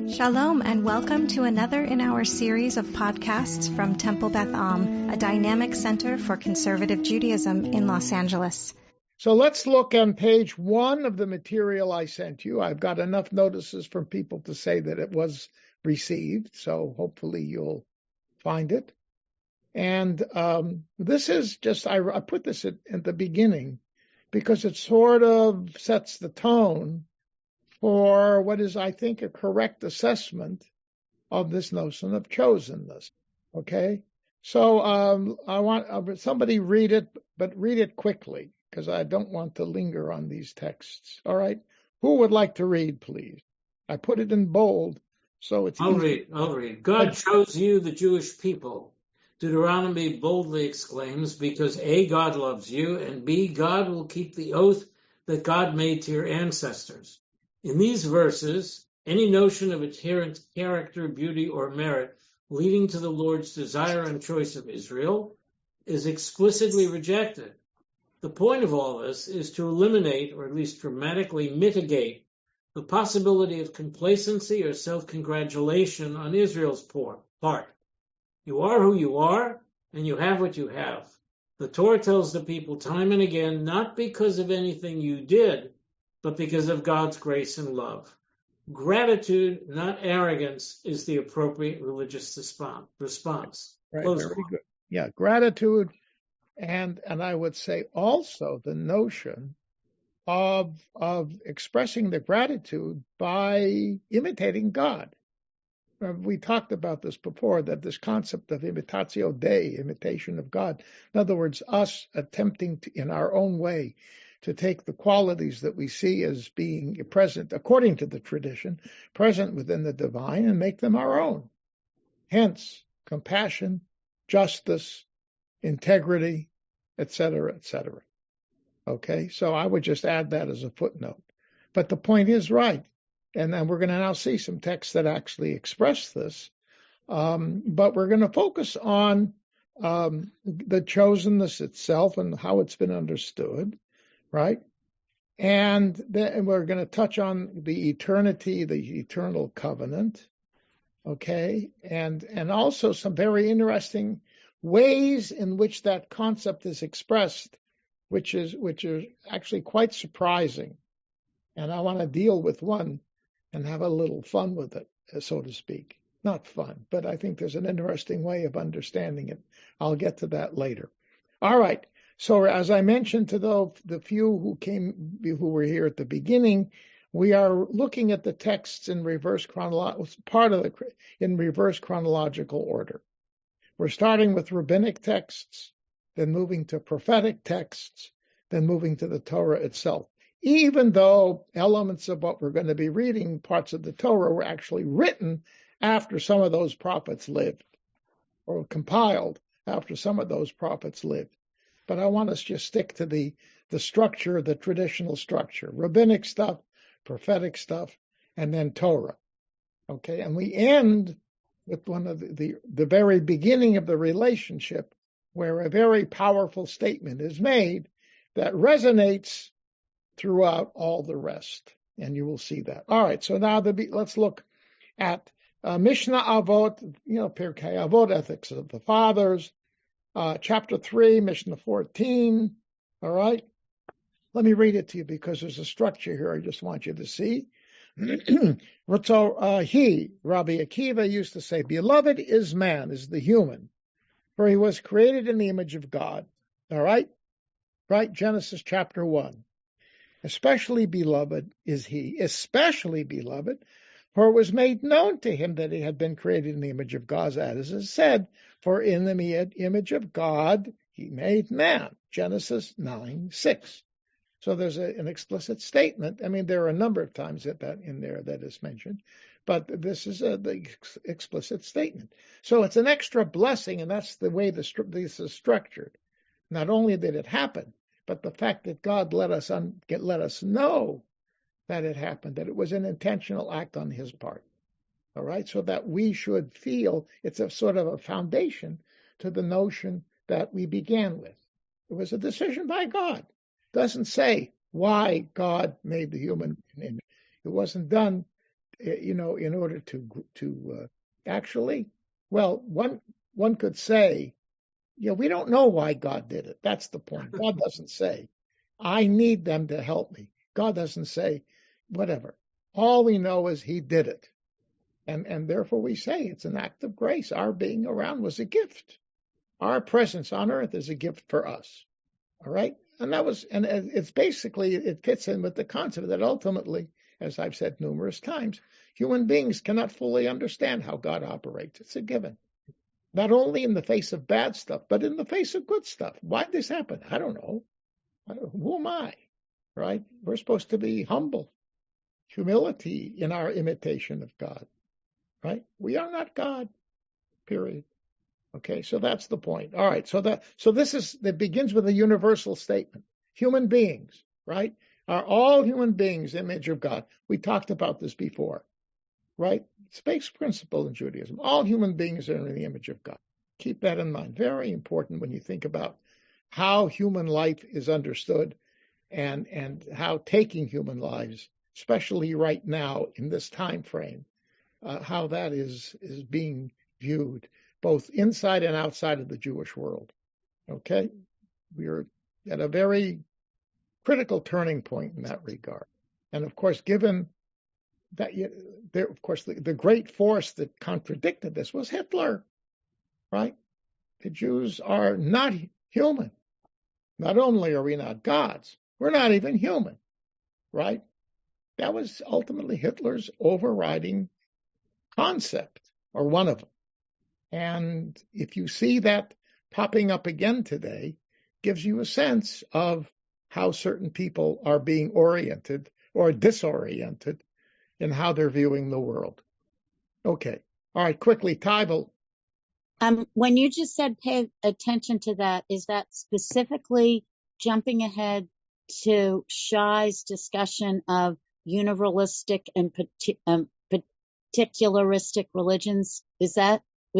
Shalom and welcome to another in our series of podcasts from Temple Beth Am, a dynamic center for conservative Judaism in Los Angeles. So let's look on page 1 of the material I sent you. I've got enough notices from people to say that it was received, so hopefully you'll find it. And this is just, I put this at the beginning because it sort of sets the tone for what is, I think, a correct assessment of this notion of chosenness. Okay? So I want somebody read it, but read it quickly, because I don't want to linger on these texts. All right? Who would like to read, please? I put it in bold, so it's easy. I'll read. God chose you, the Jewish people. Deuteronomy boldly exclaims, because A, God loves you, and B, God will keep the oath that God made to your ancestors. In these verses, any notion of inherent character, beauty, or merit leading to the Lord's desire and choice of Israel is explicitly rejected. The point of all this is to eliminate, or at least dramatically mitigate, the possibility of complacency or self-congratulation on Israel's part. You are who you are, and you have what you have. The Torah tells the people time and again, not because of anything you did, but because of God's grace and love. Gratitude, not arrogance, is the appropriate religious response. Right, very good. Yeah, gratitude, and I would say also the notion of expressing the gratitude by imitating God. We talked about this before, that this concept of imitatio Dei, imitation of God. In other words, us attempting to, in our own way, to take the qualities that we see as being present, according to the tradition, present within the divine, and make them our own. Hence, compassion, justice, integrity, etc., etc. Okay, so I would just add that as a footnote. But the point is right. And then we're going to now see some texts that actually express this. But we're going to focus on the chosenness itself and how it's been understood, right? And then we're going to touch on the eternity, the eternal covenant, okay? And also some very interesting ways in which that concept is expressed, which is actually quite surprising. And I want to deal with one and have a little fun with it, so to speak. Not fun, but I think there's an interesting way of understanding it. I'll get to that later. All right. So as I mentioned to the few who were here at the beginning, we are looking at the texts in reverse chronological order. We're starting with rabbinic texts, then moving to prophetic texts, then moving to the Torah itself. Even though elements of what we're going to be reading, parts of the Torah, were actually written after some of those prophets lived, or compiled after some of those prophets lived. But I want us to just stick to the structure, the traditional structure, rabbinic stuff, prophetic stuff, and then Torah. Okay, and we end with one of the very beginning of the relationship, where a very powerful statement is made that resonates throughout all the rest, and you will see that. All right, so now let's look at Mishnah Avot, Pirkei Avot, Ethics of the Fathers, chapter 3, Mishnah 14. All right, let me read it to you because there's a structure here I just want you to see. Rabbi Akiva used to say, beloved is man, is the human, for he was created in the image of God. All right, Genesis chapter 1. Especially beloved is he, especially beloved, for it was made known to him that he had been created in the image of God, as is said, for in the image of God he made man, Genesis 9:6. So there's an explicit statement. I mean, there are a number of times that in there that is mentioned, but this is the explicit statement. So it's an extra blessing, and that's the way this is structured. Not only did it happen, but the fact that God let us know that it happened, that it was an intentional act on his part. All right, so that we should feel it's a sort of a foundation to the notion that we began with. It was a decision by God. It doesn't say why God made the human image. It wasn't done in order to actually, well, one could say, we don't know why God did it. That's the point. God doesn't say, I need them to help me. God doesn't say, whatever. All we know is he did it. And therefore we say it's an act of grace. Our being around was a gift. Our presence on earth is a gift for us. All right? And it's basically, it fits in with the concept that ultimately, as I've said numerous times, human beings cannot fully understand how God operates. It's a given. Not only in the face of bad stuff, but in the face of good stuff. Why did this happen? I don't know. Who am I? Right? We're supposed to be humble. Humility in our imitation of God. Right? We are not God. Period. Okay, so that's the point. All right, so that begins with a universal statement. Human beings, right, are all human beings image of God. We talked about this before, right? It's a basic principle in Judaism. All human beings are in the image of God. Keep that in mind. Very important when you think about how human life is understood and how taking human lives, especially right now in this time frame, how that is being viewed, both inside and outside of the Jewish world. Okay? We're at a very critical turning point in that regard. And of course, given that, the great force that contradicted this was Hitler, right? The Jews are not human. Not only are we not gods, we're not even human, right? That was ultimately Hitler's overriding concept, or one of them. And if you see that popping up again today, gives you a sense of how certain people are being oriented or disoriented in how they're viewing the world. Okay. All right, quickly, Tybal. When you just said pay attention to that, is that specifically jumping ahead to Shai's discussion of universalistic and particularistic religions? Was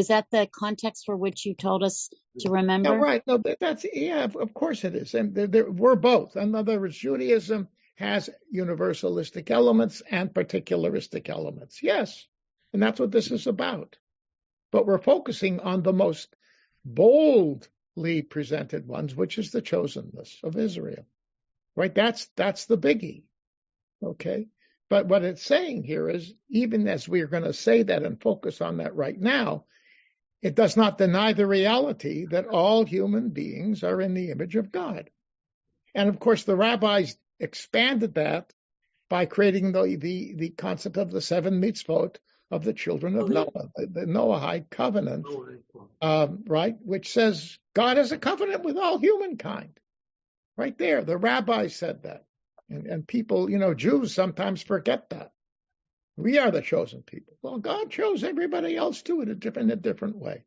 that the context for which you told us to remember? Yeah, right. No, of course it is. And we're both. In other words, Judaism has universalistic elements and particularistic elements. Yes. And that's what this is about. But we're focusing on the most boldly presented ones, which is the chosenness of Israel. Right? That's the biggie. Okay? But what it's saying here is, even as we're going to say that and focus on that right now, it does not deny the reality that all human beings are in the image of God. And of course, the rabbis expanded that by creating the concept of the 7 mitzvot of the children of Noah, the Noahide covenant, right, which says God has a covenant with all humankind. Right there, the rabbis said that. And people, Jews sometimes forget that. We are the chosen people. Well, God chose everybody else too in a different way.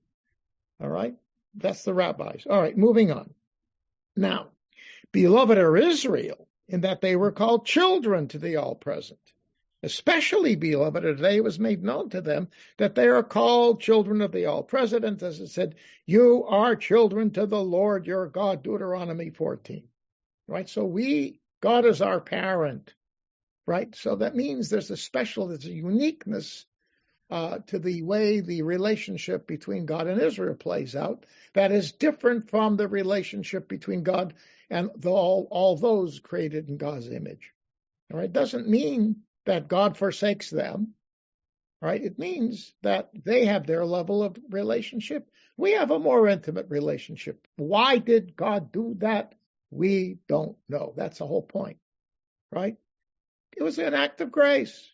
All right? That's the rabbis. All right, moving on. Now, beloved are Israel, in that they were called children to the all-present. Especially beloved are they, it was made known to them that they are called children of the all-present, as it said, you are children to the Lord your God, Deuteronomy 14. Right? So God is our parent. Right? So that means there's a uniqueness to the way the relationship between God and Israel plays out that is different from the relationship between God and all those created in God's image. All right? It doesn't mean that God forsakes them. Right? It means that they have their level of relationship. We have a more intimate relationship. Why did God do that? We don't know. That's the whole point. Right? It was an act of grace.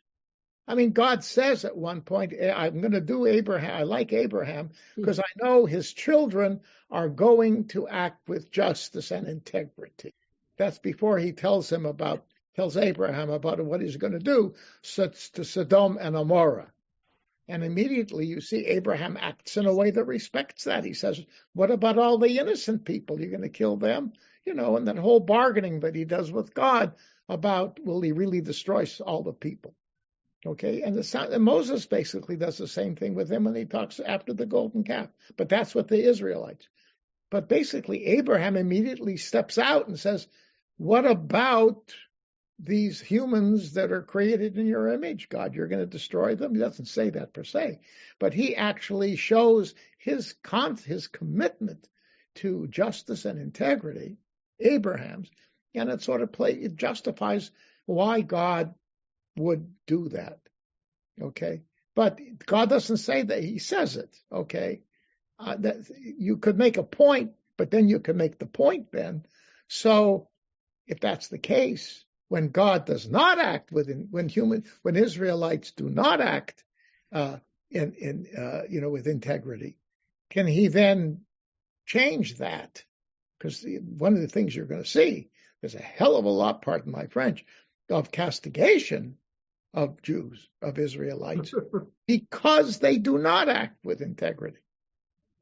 I mean, God says at one point, I'm going to do Abraham. I like Abraham because I know his children are going to act with justice and integrity. That's before he tells Abraham about what he's going to do to Sodom and Gomorrah. And immediately you see Abraham acts in a way that respects that. He says, what about all the innocent people? You're going to kill them? And that whole bargaining that he does with God about, will he really destroy all the people? Okay, and Moses basically does the same thing with him when he talks after the golden calf. But that's what the Israelites. But basically, Abraham immediately steps out and says, what about these humans that are created in your image, God, you're going to destroy them. He doesn't say that per se, but he actually shows his commitment to justice and integrity, Abraham's, and it justifies why God would do that. Okay. But God doesn't say that. He says it. Okay. That you could make a point, but then you can make the point then. So if that's the case, when God does not act when Israelites do not act with integrity, can he then change that? Because one of the things you're going to see, there's a hell of a lot, pardon my French, of castigation of Jews, of Israelites, because they do not act with integrity.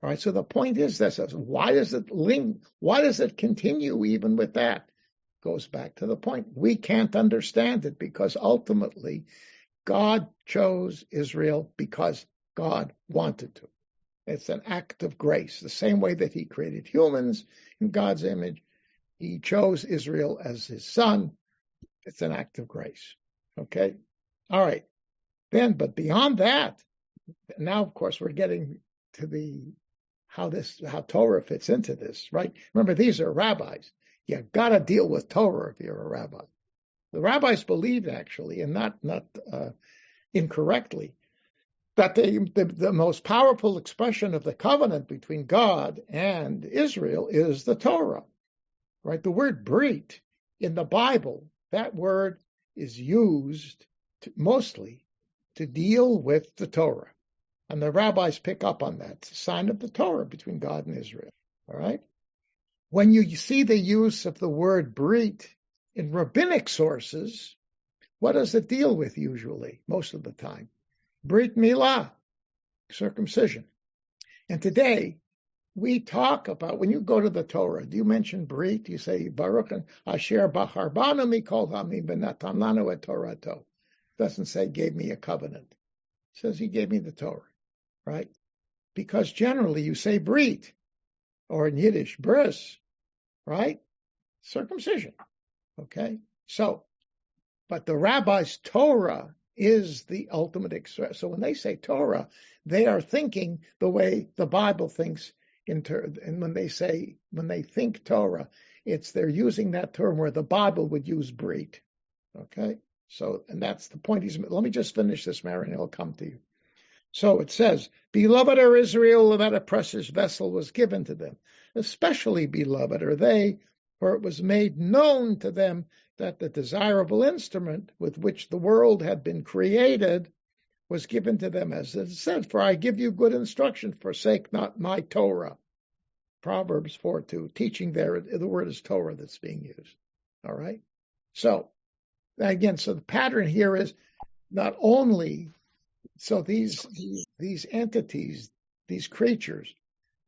All right. So the point is this: why does it continue even with that? Goes back to the point. We can't understand it because ultimately God chose Israel because God wanted to. It's an act of grace. The same way that he created humans in God's image, he chose Israel as his son. It's an act of grace. Okay. All right. But beyond that, now of course we're getting to how Torah fits into this, right? Remember, these are rabbis. You got to deal with Torah if you're a rabbi. The rabbis believed actually, and not incorrectly, that the most powerful expression of the covenant between God and Israel is the Torah, right? The word brit in the Bible, that word is used mostly to deal with the Torah. And the rabbis pick up on that. It's a sign of the Torah between God and Israel. All right? When you see the use of the word brit in rabbinic sources, what does it deal with usually, most of the time? Brit milah, circumcision. And today, we talk about, when you go to the Torah, do you mention brit? You say, Baruch asher bacharbanu mikol hamim v'natan lanu et Torato. It doesn't say, gave me a covenant. It says, he gave me the Torah, right? Because generally you say brit, or in Yiddish, bris, right? Circumcision, okay? So, but the rabbi's Torah is the ultimate express. So when they say Torah, they are thinking the way the Bible thinks and when they think Torah, they're using that term where the Bible would use brit. Okay? So, and that's the point let me just finish this, Mary, and it'll come to you. So it says, beloved are Israel, that a precious vessel was given to them. Especially beloved are they, for it was made known to them that the desirable instrument with which the world had been created was given to them, as it said, for I give you good instruction, forsake not my Torah. Proverbs 4:2, teaching there, the word is Torah that's being used. All right? So, again, so the pattern here is not only, so these entities, these creatures,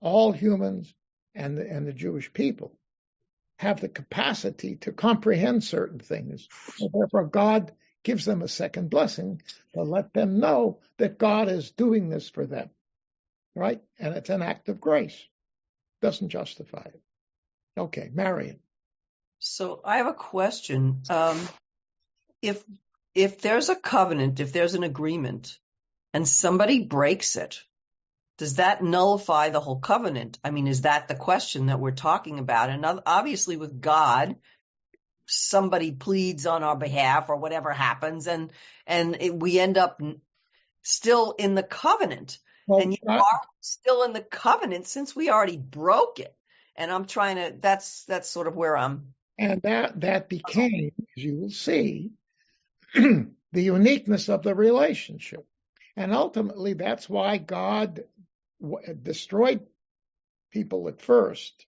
all humans and the Jewish people, have the capacity to comprehend certain things. And therefore, God gives them a second blessing to let them know that God is doing this for them, right? And it's an act of grace. Doesn't justify it. Okay, Marion. So I have a question. If there's a covenant, if there's an agreement, and somebody breaks it, does that nullify the whole covenant? I mean, is that the question that we're talking about? And obviously with God, somebody pleads on our behalf or whatever happens, and we end up still in the covenant. Well, and you are still in the covenant since we already broke it. And I'm trying to, that's sort of where I'm. And that became, as you will see, the uniqueness of the relationship. And ultimately, that's why God destroyed people at first,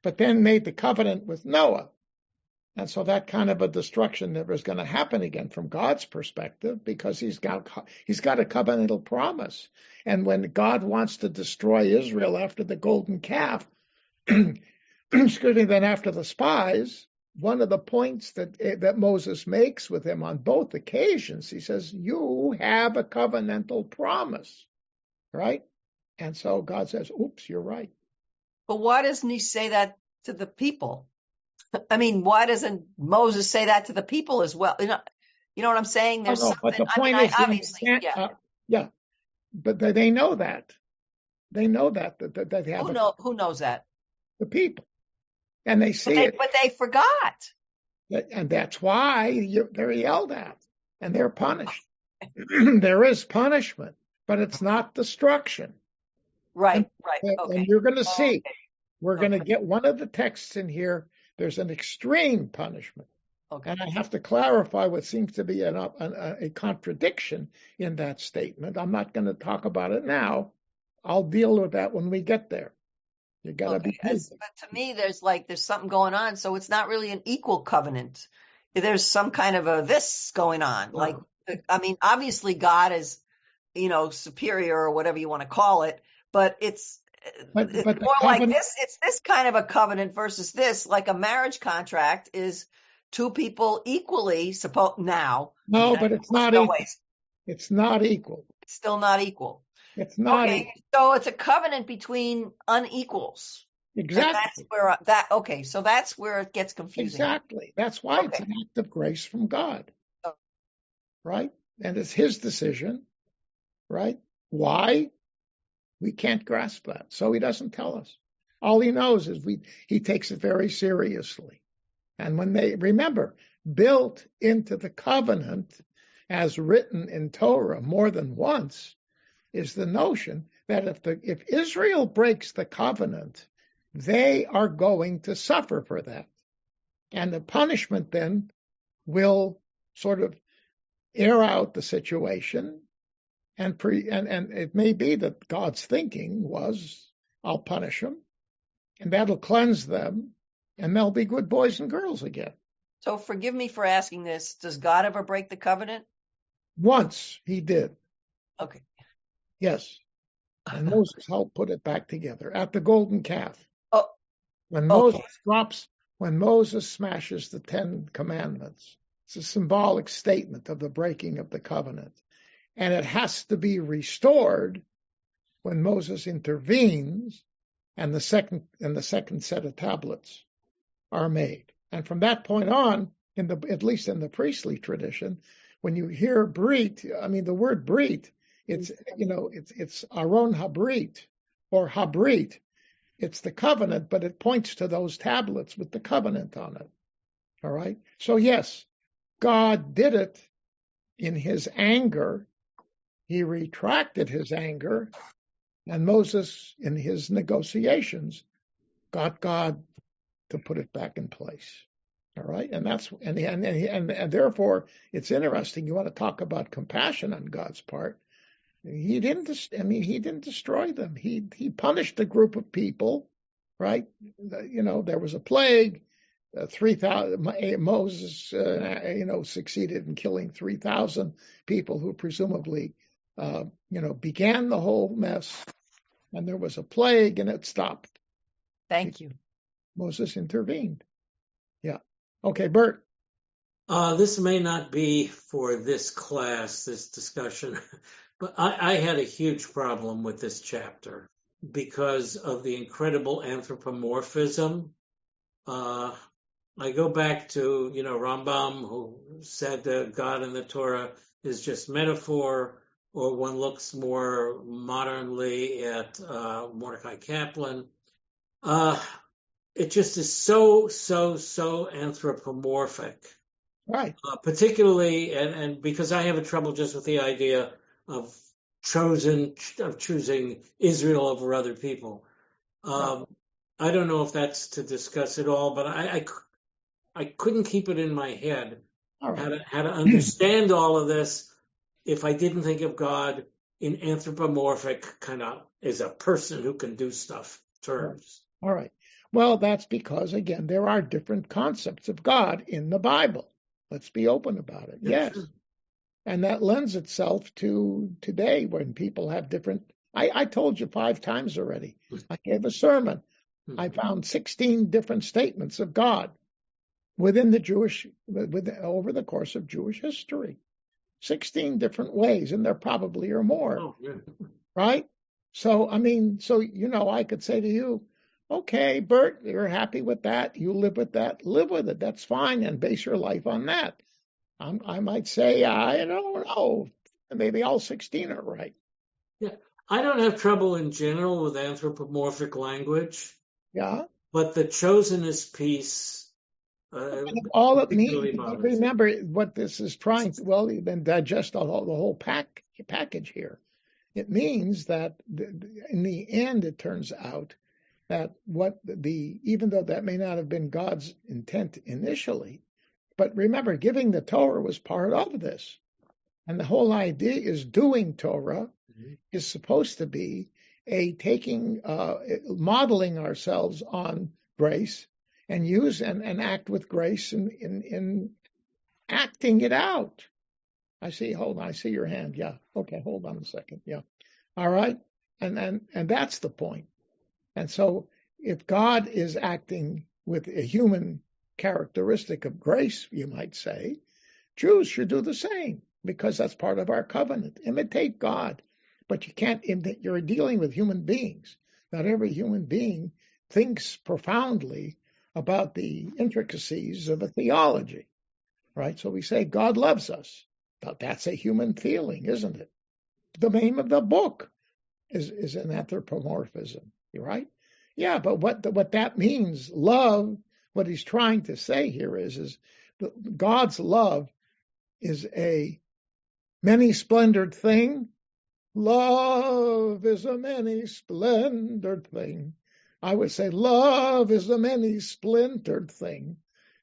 but then made the covenant with Noah. And so that kind of a destruction never is going to happen again from God's perspective, because he's got a covenantal promise. And when God wants to destroy Israel after the golden calf, excuse me, then after the spies, one of the points that Moses makes with him on both occasions, he says, you have a covenantal promise, right? And so God says, oops, you're right. But why doesn't he say that to the people? I mean, why doesn't Moses say that to the people as well? You know what I'm saying? There's No, but something. the point is, obviously, yeah, but they know that. They know that they have who knows that? the people, and they see it. But they forgot. And that's why they're yelled at and they're punished. There is punishment, but it's not destruction. Right. And you're going to see, we're going to Okay. get one of the texts in here. There's an extreme punishment. Okay. And I have to clarify what seems to be a contradiction in that statement. I'm not going to talk about it now. I'll deal with that when we get there. You got to be patient. But to me, there's something going on. So it's not really an equal covenant. There's some kind of this going on. Wow. I mean, obviously God is, superior or whatever you want to call it, but it's But more the like covenant, this. It's this kind of a covenant versus this, like a marriage contract is two people equally supposed now. no, but it's not no equal. ways. It's not equal. It's still not equal. It's not Okay, so it's a covenant between unequals. exactly. And so that's where it gets confusing. Exactly. That's why it's an act of grace from God. Right? And it's his decision. Right? Why? We can't grasp that. So he doesn't tell us. All he knows is he takes it very seriously. And when they, remember, built into the covenant as written in Torah more than once is the notion that if Israel breaks the covenant, they are going to suffer for that. And the punishment then will sort of air out the situation. And it may be that God's thinking was, I'll punish them, and that'll cleanse them, and they'll be good boys and girls again. So forgive me for asking this. Does God ever break the covenant? Once he did. Okay. Yes. And Moses helped put it back together at the golden calf. Oh. When Moses smashes the 10 commandments, it's a symbolic statement of the breaking of the covenant. And it has to be restored when Moses intervenes and the second set of tablets are made. And from that point on, at least in the priestly tradition, when you hear brit, the word brit, it's aron habrit or habrit. It's the covenant, but it points to those tablets with the covenant on it. All right. So yes, God did it in his anger. He retracted his anger, and Moses, in his negotiations, got God to put it back in place. All right, and therefore it's interesting. You want to talk about compassion on God's part? He didn't destroy them. He punished a group of people, right? There was a plague. 3,000 Moses, succeeded in killing 3,000 people who presumably, began the whole mess. And there was a plague, and it stopped. Thank you. Moses intervened. Yeah. Okay, Bert. This may not be for this class, this discussion, but I had a huge problem with this chapter because of the incredible anthropomorphism. I go back to, Rambam, who said that God in the Torah is just metaphor, or one looks more modernly at Mordecai Kaplan. It just is so anthropomorphic. Right. Particularly, and because I have a trouble just with the idea of choosing Israel over other people. I don't know if that's to discuss at all, but I couldn't keep it in my head how to understand all of this if I didn't think of God in anthropomorphic kind of as a person who can do stuff terms. All right. Well, that's because, again, there are different concepts of God in the Bible. Let's be open about it. Yes. Sure. And that lends itself to today when people have different. I told you 5 times already. I gave a sermon. I found 16 different statements of God within over the course of Jewish history. 16 different ways, and there probably are more. Oh, yeah. Right? So, I could say to you, Okay, Bert, you're happy with that. You live with that. Live with it. That's fine, and base your life on that. I might say, I don't know. Maybe all 16 are right. Yeah, I don't have trouble in general with anthropomorphic language, Yeah. but the Chosenness piece All it means, particularly bothers me. remember what this is trying to, well, you then digest the whole package here. It means that in the end, it turns out that even though that may not have been God's intent initially, but remember, giving the Torah was part of this. And the whole idea is doing Torah is supposed to be modeling ourselves on grace and use and act with grace in acting it out. Hold on, I see your hand. Yeah. Okay, hold on a second. Yeah. All right. And that's the point. And so if God is acting with a human characteristic of grace, you might say, Jews should do the same because that's part of our covenant. Imitate God. But you can't, you're dealing with human beings. Not every human being thinks profoundly about the intricacies of a theology, right? So we say God loves us. But that's a human feeling, isn't it? The name of the book is an anthropomorphism, right? Yeah, but what that means, love, what he's trying to say here is God's love is a many-splendored thing. Love is a many-splendored thing. I would say love is a many-splintered thing.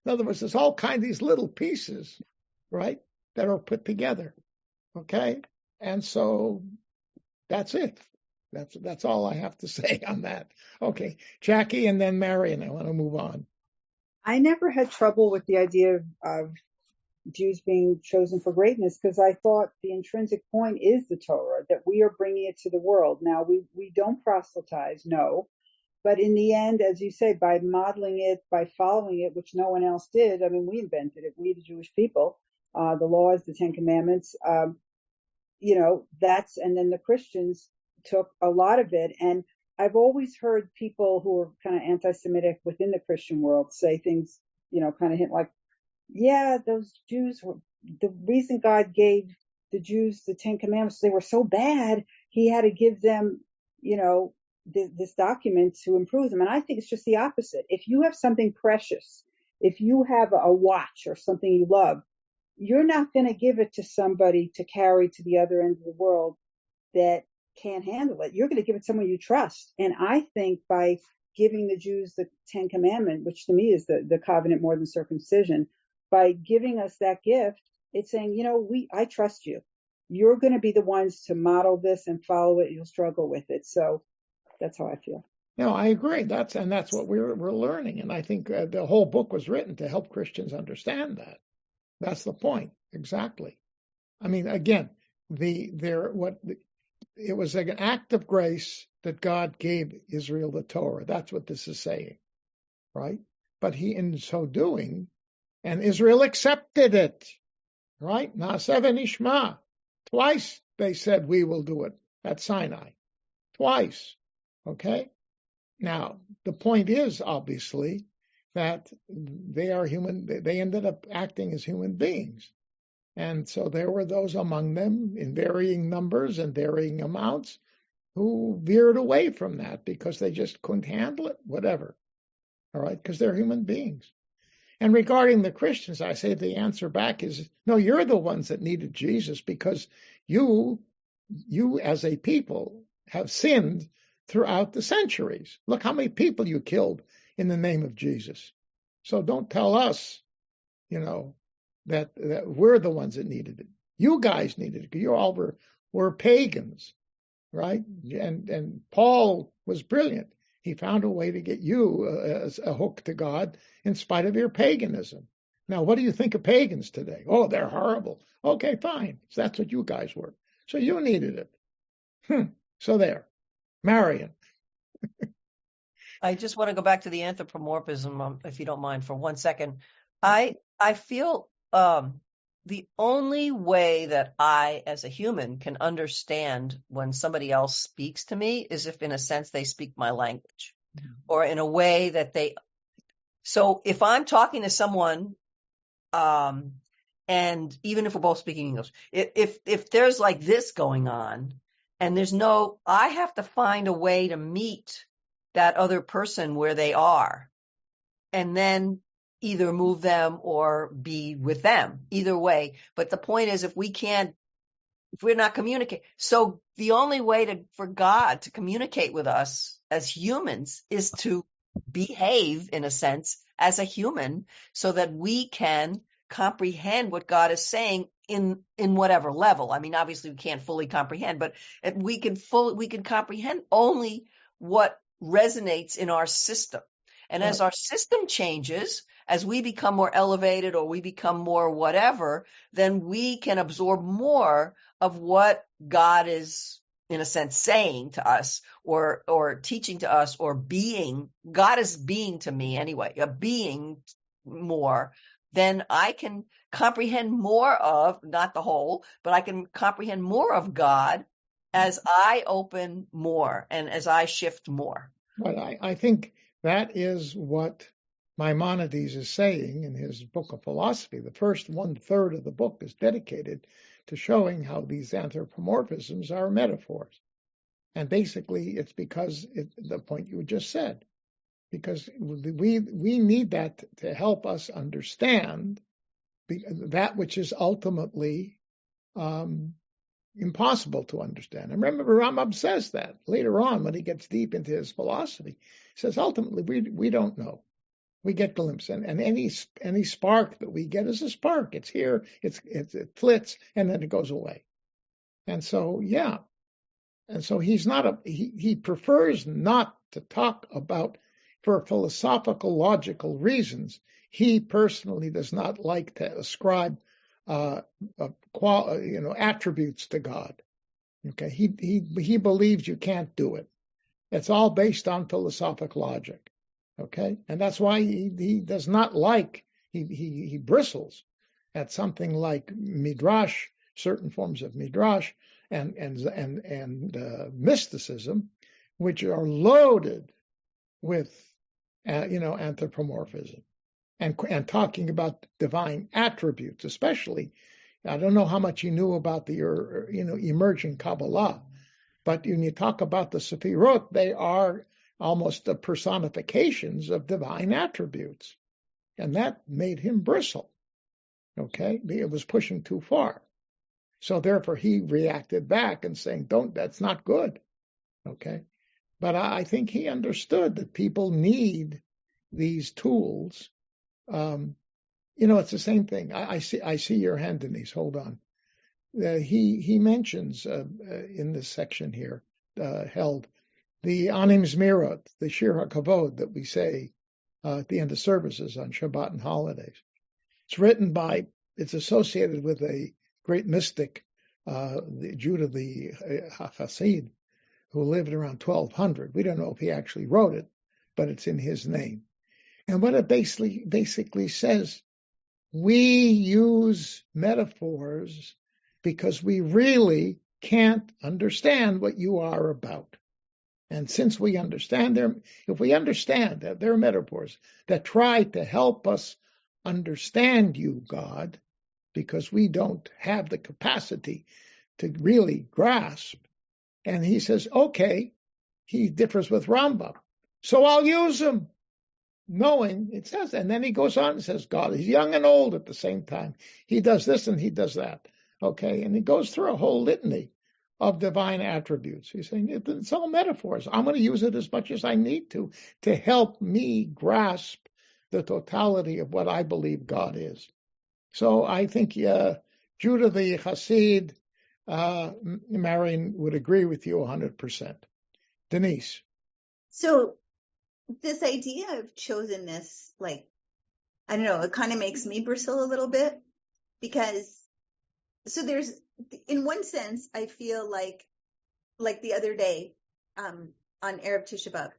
In other words, there's all kinds of these little pieces, right, that are put together, okay? And so that's it. That's all I have to say on that. Okay, Jackie and then Marion. I want to move on. I never had trouble with the idea of Jews being chosen for greatness because I thought the intrinsic point is the Torah, that we are bringing it to the world. Now, we don't proselytize, no. But in the end, as you say, by modeling it, by following it, which no one else did, I mean, we invented it, we the Jewish people, the laws, the Ten Commandments, and then the Christians took a lot of it. And I've always heard people who are kind of anti-Semitic within the Christian world say things, kind of hint like, yeah, those Jews were, the reason God gave the Jews the Ten Commandments, they were so bad, he had to give them, this document to improve them. And I think it's just the opposite. If you have something precious, if you have a watch or something you love, you're not going to give it to somebody to carry to the other end of the world that can't handle it. You're going to give it to someone you trust. And I think by giving the Jews the Ten Commandments, which to me is the covenant more than circumcision, by giving us that gift, it's saying, I trust you. You're going to be the ones to model this and follow it. You'll struggle with it. So that's how I feel. No, I agree. That's what we're learning. And I think the whole book was written to help Christians understand that. That's the point. Exactly. I mean, again, it was like an act of grace that God gave Israel the Torah. That's what this is saying, right? But he, in so doing, and Israel accepted it, right? Na'aseh v'nishma. Twice they said, we will do it at Sinai. Twice, okay? Now, the point is, obviously, that they are human. They ended up acting as human beings. And so there were those among them in varying numbers and varying amounts who veered away from that because they just couldn't handle it, whatever. All right, because they're human beings. And regarding the Christians, I say the answer back is, no, you're the ones that needed Jesus because you as a people have sinned throughout the centuries. Look how many people you killed in the name of Jesus. So don't tell us, that we're the ones that needed it. You guys needed it. You all were pagans, right? And Paul was brilliant. He found a way to get you as a hook to God in spite of your paganism. Now, what do you think of pagans today? Oh, they're horrible. Okay, fine. So that's what you guys were. So you needed it. So there. Marion. I just want to go back to the anthropomorphism, if you don't mind, for 1 second. I feel the only way that I, as a human, can understand when somebody else speaks to me is if, in a sense, they speak my language. or in a way that so if I'm talking to someone, and even if we're both speaking English, if there's like this going on, and I have to find a way to meet that other person where they are, and then either move them or be with them, either way. But the point is, if we're not communicating, so the only way for God to communicate with us as humans is to behave, in a sense, as a human, so that we can comprehend what God is saying in whatever level. I mean, obviously we can't fully comprehend, but we can comprehend only what resonates in our system. And as our system changes, as we become more elevated or we become more whatever, then we can absorb more of what God is, in a sense, saying to us or teaching to us or being. God is being to me anyway, a being more. Then I can comprehend more of, not the whole, but I can comprehend more of God as I open more and as I shift more. But I think that is what Maimonides is saying in his book of philosophy. The first 1/3 of the book is dedicated to showing how these anthropomorphisms are metaphors. And basically it's because the point you just said, because we need that to help us understand that which is ultimately impossible to understand. And remember, Rambam says that later on when he gets deep into his philosophy. He says ultimately we don't know. We get glimpses, and any spark that we get is a spark. It's here, it flits, and then it goes away. And so, yeah. And so he prefers not to talk about, for philosophical, logical reasons. He personally does not like to ascribe attributes to God. Okay, he believes you can't do it. It's all based on philosophic logic. Okay, and that's why he does not like, he bristles at something like midrash, certain forms of midrash and mysticism, which are loaded with anthropomorphism and talking about divine attributes, especially. I don't know how much you knew about the emerging Kabbalah, but when you talk about the Sefirot, they are almost the personifications of divine attributes. And that made him bristle. Okay? It was pushing too far. So therefore he reacted back and saying, that's not good. Okay? But I think he understood that people need these tools. It's the same thing. I see your hand, Denise. Hold on. He mentions in this section here, Held, the Anim Zmirot, the Shir HaKavod that we say at the end of services on Shabbat and holidays. It's associated with a great mystic, Judah the Hasid, who lived around 1200. We don't know if he actually wrote it, but it's in his name. And what it basically says, we use metaphors because we really can't understand what you are about. And since we understand if we understand that they're metaphors that try to help us understand you, God, because we don't have the capacity to really grasp. And he says, okay, he differs with Rambam. So I'll use them, knowing it says, and then he goes on and says, God is young and old at the same time. He does this and he does that. Okay, and he goes through a whole litany of divine attributes. He's saying it's all metaphors. I'm going to use it as much as I need to help me grasp the totality of what I believe God is. So I think Judah the Hasid, Marion, would agree with you 100%. Denise. So this idea of chosenness, I don't know, it kind of makes me bristle a little bit because, so there's, in one sense, I feel like the other day, on Erev Tisha B'Av,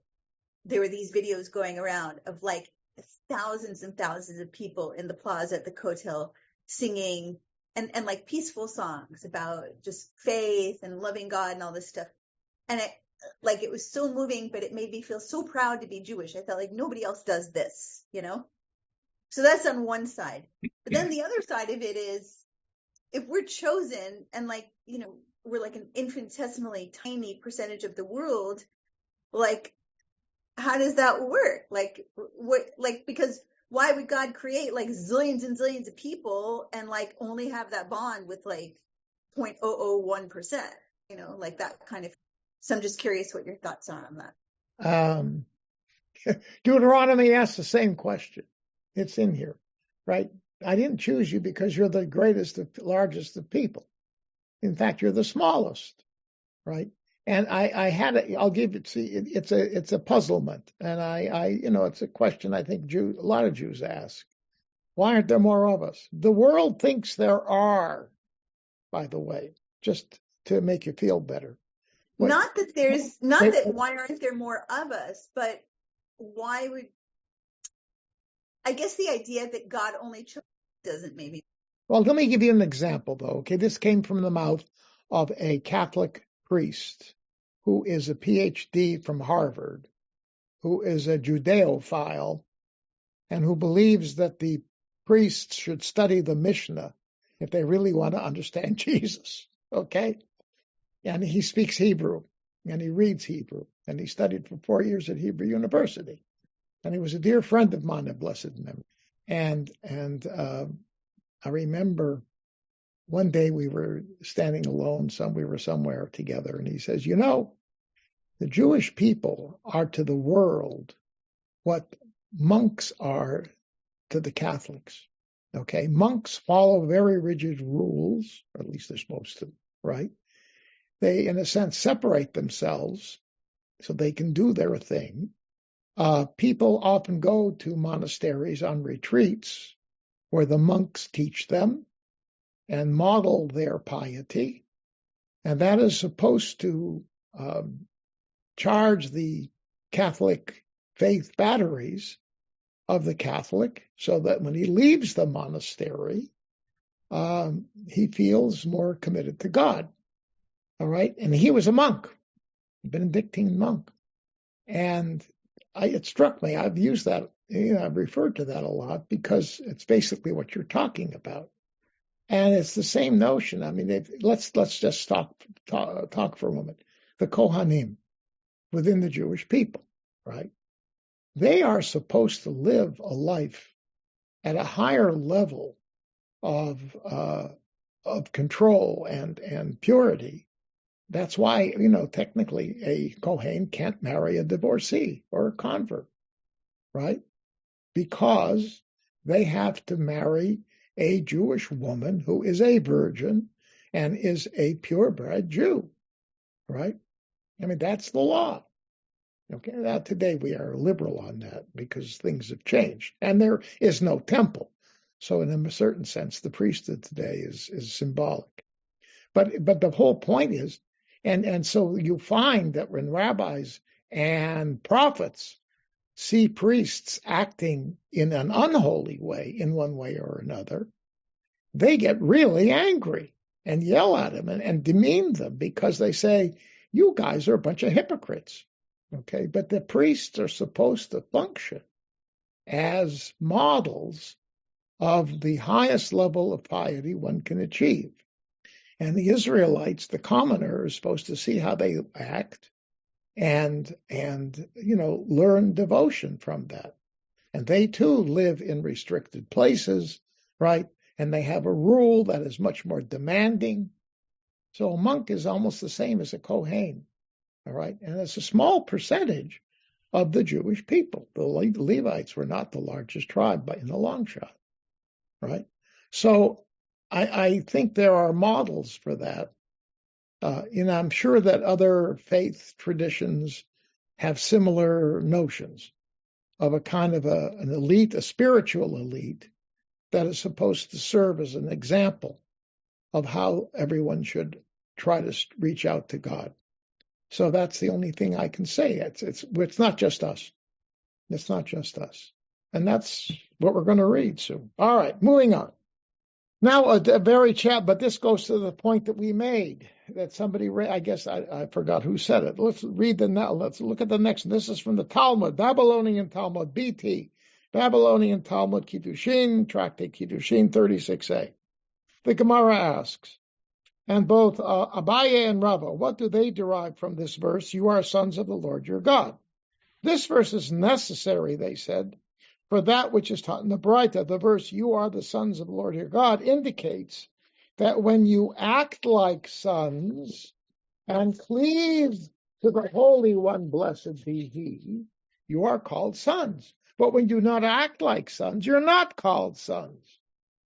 there were these videos going around of thousands and thousands of people in the plaza at the Kotel singing and peaceful songs about just faith and loving God and all this stuff. And like it was so moving, but it made me feel so proud to be Jewish. I felt like nobody else does this, you know? So that's on one side. But then the other side of it is, if we're chosen and like, you know, we're like an infinitesimally tiny percentage of the world, like, how does that work? Like, what, like, because why would God create like zillions and zillions of people and like only have that bond with like 0.001%, you know, like that kind of. So I'm just curious what your thoughts are on that. Deuteronomy asks the same question. It's in here, right? I didn't choose you because you're the greatest, largest of people. In fact, you're the smallest, right? And I had it. I'll give it. See, it's a puzzlement, and it's a question I think a lot of Jews ask. Why aren't there more of us? The world thinks there are. By the way, just to make you feel better. Not that why aren't there more of us, but why would, I guess the idea that God only chose doesn't maybe. Well, let me give you an example, though. Okay, this came from the mouth of a Catholic priest who is a PhD from Harvard, who is a Judaophile, and who believes that the priests should study the Mishnah if they really want to understand Jesus. Okay? And he speaks Hebrew, and he reads Hebrew, and he studied for 4 years at Hebrew University. And he was a dear friend of mine of blessed memory. And I remember one day we were standing alone, we were somewhere together, and he says, you know, the Jewish people are to the world what monks are to the Catholics. Okay, monks follow very rigid rules, or at least they're supposed to, right? They, in a sense, separate themselves so they can do their thing. People often go to monasteries on retreats where the monks teach them and model their piety. And that is supposed to charge the Catholic faith batteries of the Catholic so that when he leaves the monastery, he feels more committed to God. All right. And he was a monk, a Benedictine monk. And it struck me. I've used that, I've referred to that a lot because it's basically what you're talking about. And it's the same notion. I mean, let's just talk for a moment. The Kohanim within the Jewish people, right? They are supposed to live a life at a higher level of control and purity. That's why, technically a Kohen can't marry a divorcee or a convert, right? Because they have to marry a Jewish woman who is a virgin and is a purebred Jew, right? I mean, that's the law. Okay, now today we are liberal on that because things have changed and there is no temple. So in a certain sense, the priesthood today is symbolic. But the whole point is, and so you find that when rabbis and prophets see priests acting in an unholy way, in one way or another, they get really angry and yell at them and demean them because they say, you guys are a bunch of hypocrites. Okay, but the priests are supposed to function as models of the highest level of piety one can achieve. And the Israelites, the commoner, is supposed to see how they act and learn devotion from that. And they too live in restricted places, right? And they have a rule that is much more demanding. So a monk is almost the same as a Kohen, all right? And it's a small percentage of the Jewish people. The Levites were not the largest tribe by in the long shot, right? So I think there are models for that. I'm sure that other faith traditions have similar notions of a kind of an elite, a spiritual elite, that is supposed to serve as an example of how everyone should try to reach out to God. So that's the only thing I can say. It's not just us. It's not just us. And that's what we're going to read soon. All right, moving on. Now, a very chat, but this goes to the point that we made, that somebody, I guess I forgot who said it. Let's read let's look at the next. This is from the Talmud, Babylonian Talmud, BT, Babylonian Talmud, Kiddushin, Tractate Kiddushin, 36a. The Gemara asks, and both Abaye and Rava, what do they derive from this verse? You are sons of the Lord your God. This verse is necessary, they said, for that which is taught in the Braita. The verse, you are the sons of the Lord your God, indicates that when you act like sons and cleave to the Holy One, blessed be He, you are called sons. But when you do not act like sons, you're not called sons.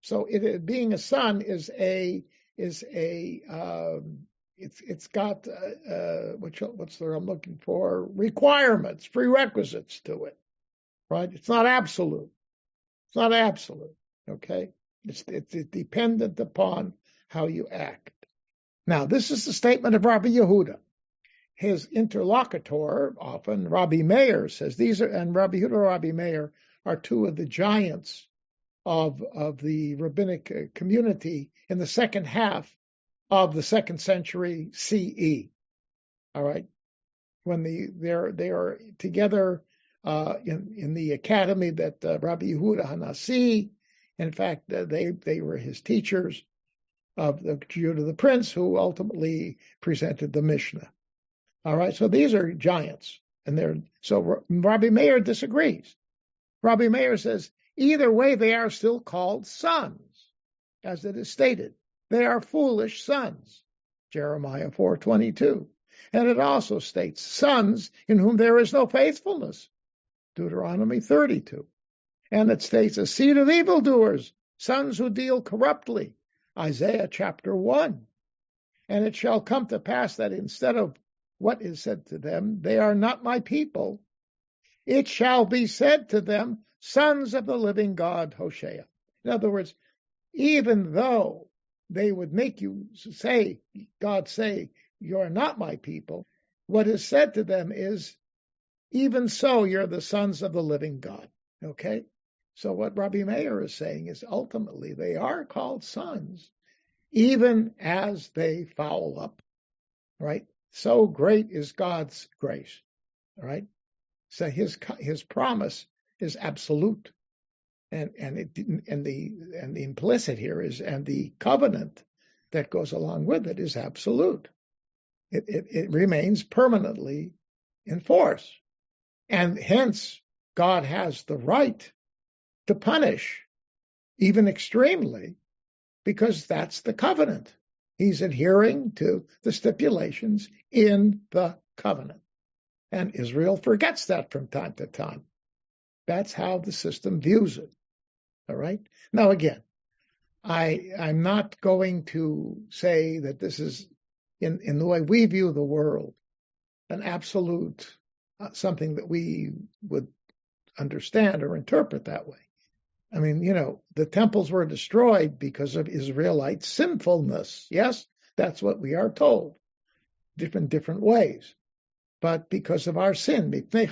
So being a son it's got what's there I'm looking for, requirements, prerequisites to it. Right? It's not absolute. It's not absolute. Okay? It's dependent upon how you act. Now, this is the statement of Rabbi Yehuda. His interlocutor, often Rabbi Meir, says and Rabbi Yehuda and Rabbi Meir are two of the giants of the rabbinic community in the second half of the 2nd century CE. All right? When they are together in the academy that Rabbi Yehuda Hanasi, in fact, they were his teachers of the Judah the Prince, who ultimately presented the Mishnah. All right, so these are giants, so Rabbi Meir disagrees. Rabbi Meir says either way they are still called sons, as it is stated. They are foolish sons, Jeremiah 4:22, and it also states sons in whom there is no faithfulness, Deuteronomy 32. And it states a seed of evildoers, sons who deal corruptly, Isaiah chapter 1. And it shall come to pass that instead of what is said to them, they are not my people, it shall be said to them, sons of the living God, Hosea. In other words, even though they would make you say, God say, you're not my people, what is said to them is, even so, you're the sons of the living God. Okay? So what Rabbi Meir is saying is ultimately they are called sons, even as they foul up. Right? So great is God's grace. Right? So his promise is absolute. And the implicit here is, and the covenant that goes along with it is absolute. It remains permanently in force. And hence, God has the right to punish, even extremely, because that's the covenant. He's adhering to the stipulations in the covenant. And Israel forgets that from time to time. That's how the system views it. All right? Now, again, I'm not going to say that this is, in the way we view the world, an absolute something that we would understand or interpret that way. I mean, the temples were destroyed because of Israelite sinfulness. Yes, that's what we are told. Different ways. But because of our sin, it says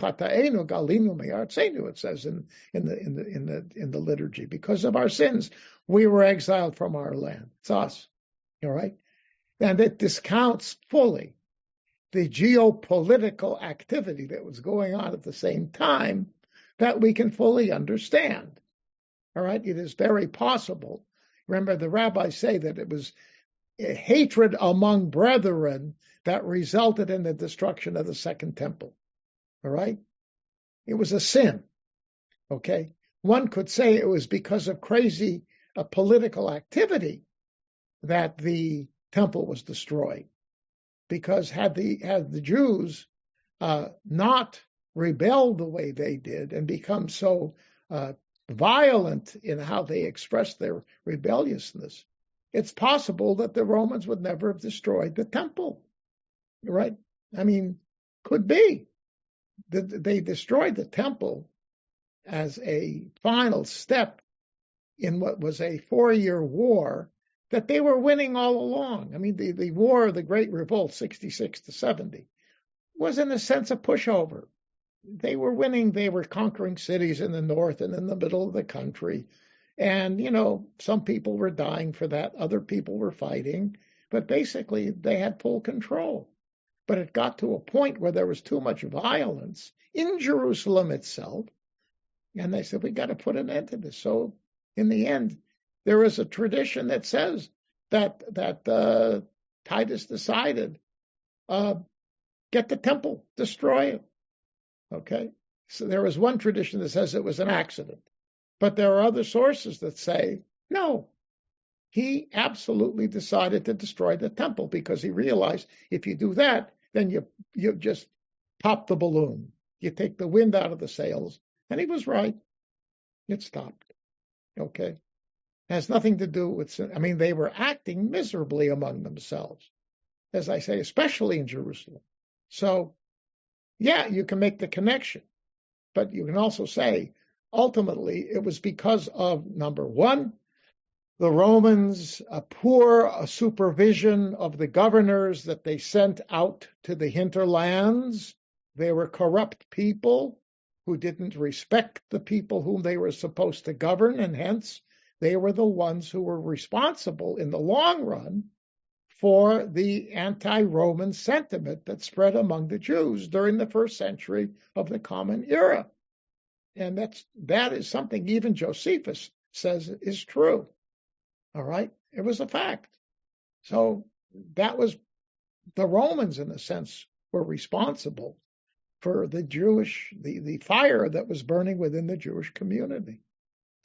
in the liturgy, because of our sins, we were exiled from our land. It's us. All right? And it discounts fully the geopolitical activity that was going on at the same time that we can fully understand. All right? It is very possible. Remember, the rabbis say that it was a hatred among brethren that resulted in the destruction of the Second Temple. All right? It was a sin. Okay? One could say it was because of crazy political activity that the temple was destroyed. Because had the Jews not rebelled the way they did and become so violent in how they expressed their rebelliousness, it's possible that the Romans would never have destroyed the temple. Right? I mean, could be. They destroyed the temple as a final step in what was a 4-year war that they were winning all along. I mean, the war of the Great Revolt, 66 to 70, was in a sense a pushover. They were winning. They were conquering cities in the north and in the middle of the country. And, some people were dying for that. Other people were fighting. But basically, they had full control. But it got to a point where there was too much violence in Jerusalem itself. And they said, we got to put an end to this. So in the end, there is a tradition that says that Titus decided, get the temple, destroy it. Okay? So there is one tradition that says it was an accident. But there are other sources that say, no, he absolutely decided to destroy the temple because he realized if you do that, then you just pop the balloon. You take the wind out of the sails. And he was right. It stopped. Okay? It has nothing to do with, they were acting miserably among themselves, as I say, especially in Jerusalem. So, yeah, you can make the connection. But you can also say, ultimately, it was because of, number one, the Romans, a poor supervision of the governors that they sent out to the hinterlands. They were corrupt people who didn't respect the people whom they were supposed to govern, and hence they were the ones who were responsible in the long run for the anti-Roman sentiment that spread among the Jews during the first century of the Common Era. And that is something even Josephus says is true. All right? It was a fact. So that was the Romans, in a sense, were responsible for the fire that was burning within the Jewish community.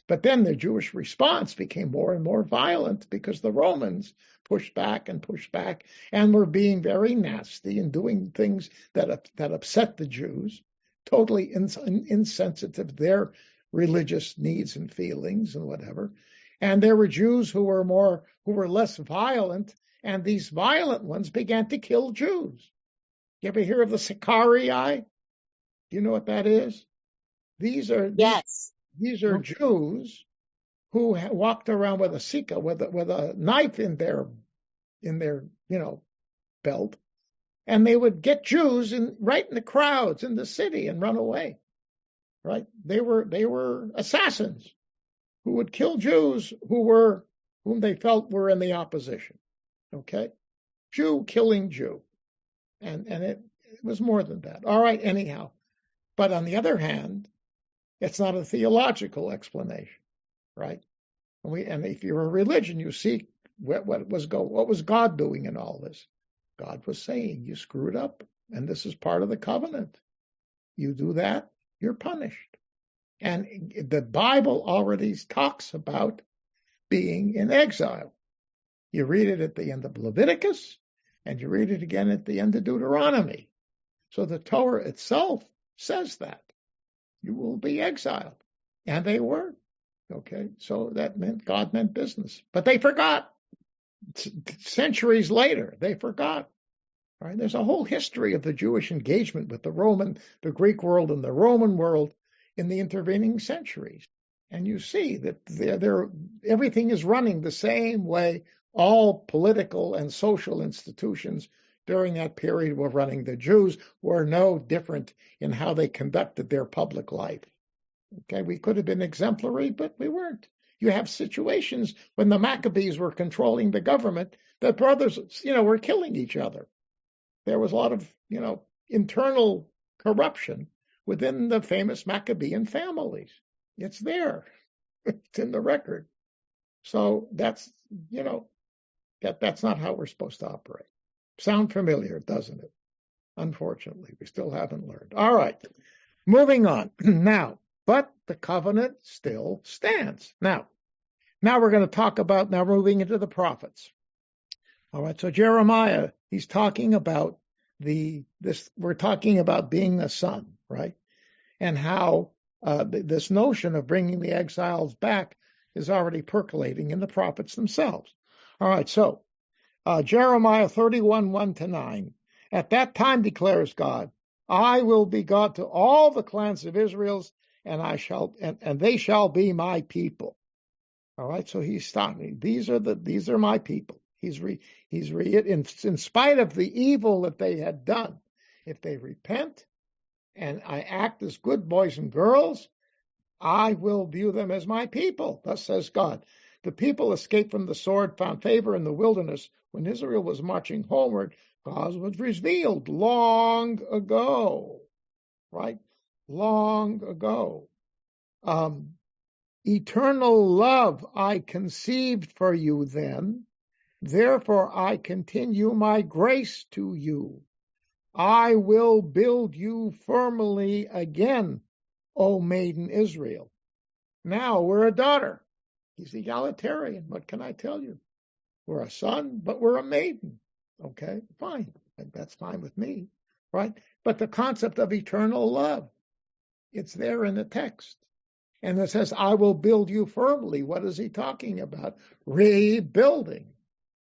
But then the Jewish response became more and more violent because the Romans pushed back and were being very nasty and doing things that upset the Jews, totally insensitive to their religious needs and feelings and whatever. And there were Jews who were less violent, and these violent ones began to kill Jews. You ever hear of the Sicarii? Do you know what that is? These are Jews who walked around with a sika, with a knife in their belt, and they would get Jews right in the crowds in the city and run away. Right? They were assassins who would kill Jews whom they felt were in the opposition. Okay? Jew killing Jew. And it was more than that. All right, anyhow. But on the other hand, it's not a theological explanation, right? And if you're a religion, you see what was God doing in all this? God was saying, you screwed up, and this is part of the covenant. You do that, you're punished. And the Bible already talks about being in exile. You read it at the end of Leviticus, and you read it again at the end of Deuteronomy. So the Torah itself says that. You will be exiled. And they were. Okay, so that meant God meant business. But they forgot. Centuries later, they forgot. All right, there's a whole history of the Jewish engagement with the Greek world and the Roman world in the intervening centuries. And you see that everything is running the same way. All political and social institutions during that period were running. The Jews were no different in how they conducted their public life. Okay, we could have been exemplary, but we weren't. You have situations when the Maccabees were controlling the government, the brothers, were killing each other. There was a lot of, internal corruption within the famous Maccabean families. It's there. It's in the record. So that's not how we're supposed to operate. Sound familiar, doesn't it? Unfortunately, we still haven't learned. All right, moving on. But the covenant still stands. Now we're going to talk about, moving into the prophets. All right, so Jeremiah, he's talking about we're talking about being the son, right? And how this notion of bringing the exiles back is already percolating in the prophets themselves. All right, so Jeremiah 31, 1-9. At that time declares God, I will be God to all the clans of Israel, and they shall be my people. All right, so he's stopping. These are my people. In spite of the evil that they had done, if they repent and I act as good boys and girls, I will view them as my people, thus says God. The people escaped from the sword, found favor in the wilderness. When Israel was marching homeward, God was revealed long ago, right? Long ago. Eternal love I conceived for you then, therefore I continue my grace to you. I will build you firmly again, O maiden Israel. Now we're a daughter. He's egalitarian. What can I tell you? We're a son, but we're a maiden. Okay, fine. That's fine with me, right? But the concept of eternal love, it's there in the text. And it says, I will build you firmly. What is he talking about? Rebuilding.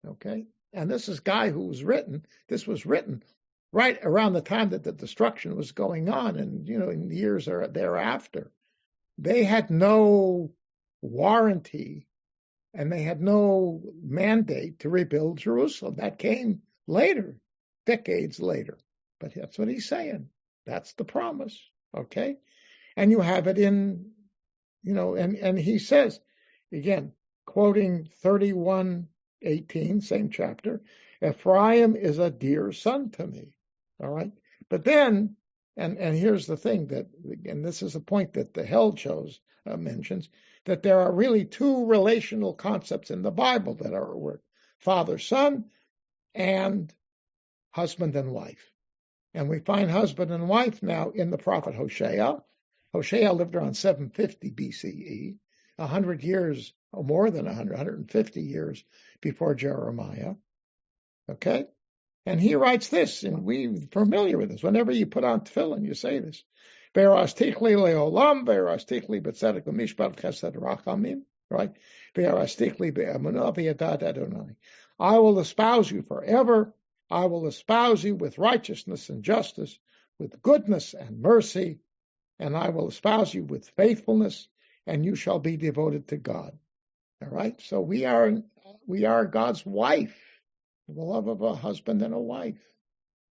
Okay? And this is this was written right around the time that the destruction was going on and, in the years thereafter. They had no warranty and they had no mandate to rebuild Jerusalem. That came later, decades later. But that's what he's saying. That's the promise. Okay? And you have it in, and he says, again, quoting 31:18, same chapter, Ephraim is a dear son to me. All right. But then, and here's the thing and this is a point that the Held mentions, that there are really two relational concepts in the Bible that are at work: father, son, and husband and wife. And we find husband and wife now in the prophet Hosea. Hosea lived around 750 BCE, 100 years, or more than 150 years before Jeremiah. Okay? And he writes this, and we're familiar with this. Whenever you put on tefillin, you say this. Ve'arastikli le'olam, ve'arastikli b'tzedek v'mishpat chesed rachamim, right? Ve'arastikli be'emunah v'yadat Adonai. I will espouse you forever. I will espouse you with righteousness and justice, with goodness and mercy, and I will espouse you with faithfulness, and you shall be devoted to God. All right? So we are God's wife, the love of a husband and a wife.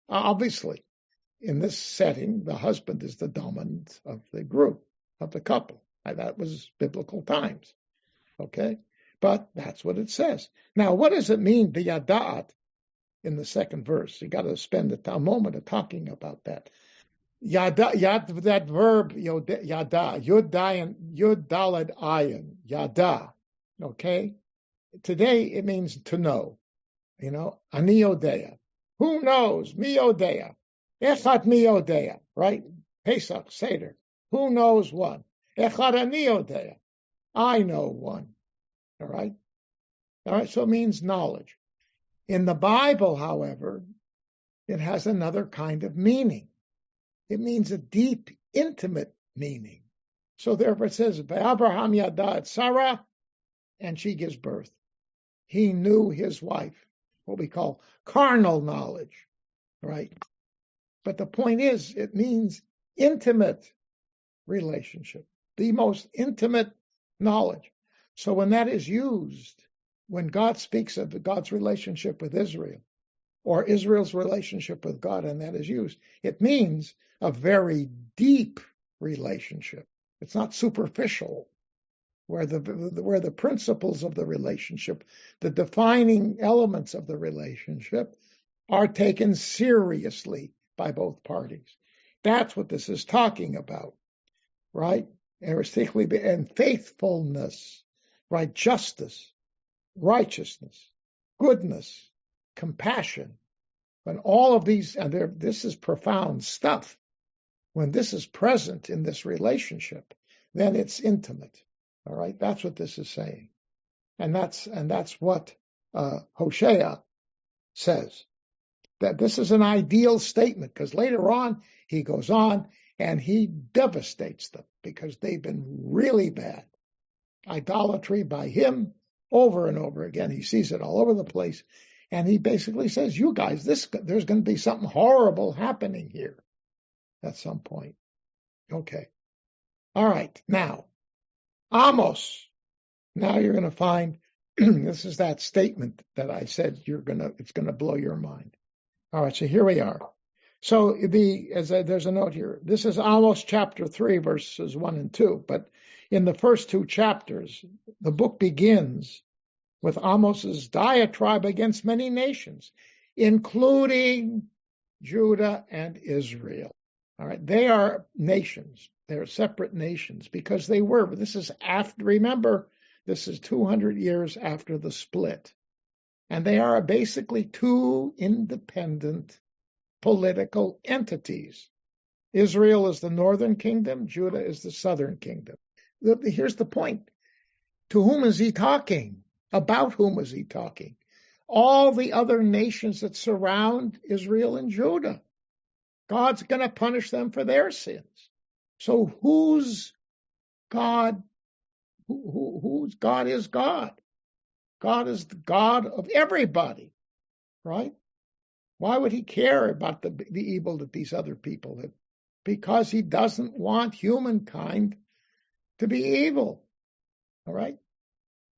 Obviously, in this setting, the husband is the dominant of the group, of the couple. That was biblical times. Okay? But that's what it says. Now, what does it mean, the yadat, in the second verse? You got to spend a moment of talking about that. Yada, that verb, yada, yud dalad ayin, yada. Okay? Today it means to know. Ani odea. Who knows? Mi odea. Echad mi odea. Right? Pesach, Seder. Who knows one? Echad ani odea. I know one. All right? All right, so it means knowledge. In the Bible, however, it has another kind of meaning. It means a deep, intimate meaning. So therefore it says, Abraham yada Sarah, and she gives birth. He knew his wife, what we call carnal knowledge, right? But the point is, it means intimate relationship, the most intimate knowledge. So when that is used, when God speaks of God's relationship with Israel, or Israel's relationship with God, and that is used, it means a very deep relationship. It's not superficial, where the principles of the relationship, the defining elements of the relationship, are taken seriously by both parties. That's what this is talking about, right? And faithfulness, right? Justice, righteousness, goodness, compassion. When all of these, and this is profound stuff, when this is present in this relationship, then it's intimate. All right, that's what this is saying, and that's what Hosea says. That this is an ideal statement, because later on he goes on and he devastates them because they've been really bad. Idolatry by him over and over again. He sees it all over the place. And he basically says, you guys, there's going to be something horrible happening here at some point. Okay. All right. Now, Amos. Now you're going to find, this is that statement that I said it's going to blow your mind. All right. So here we are. So there's a note here. This is Amos chapter 3, verses 1 and 2. But in the first two chapters, the book begins with Amos's diatribe against many nations, including Judah and Israel. All right, they are nations. They're separate nations because they were. But this is after. Remember, this is 200 years after the split, and they are basically two independent political entities. Israel is the northern kingdom, Judah is the southern kingdom. Here's the point. To whom is he talking? About whom is he talking? All the other nations that surround Israel and Judah. God's going to punish them for their sins. So whose God? Whose God is God? God is the God of everybody, right? Why would he care about the evil that these other people have? Because he doesn't want humankind to be evil. All right?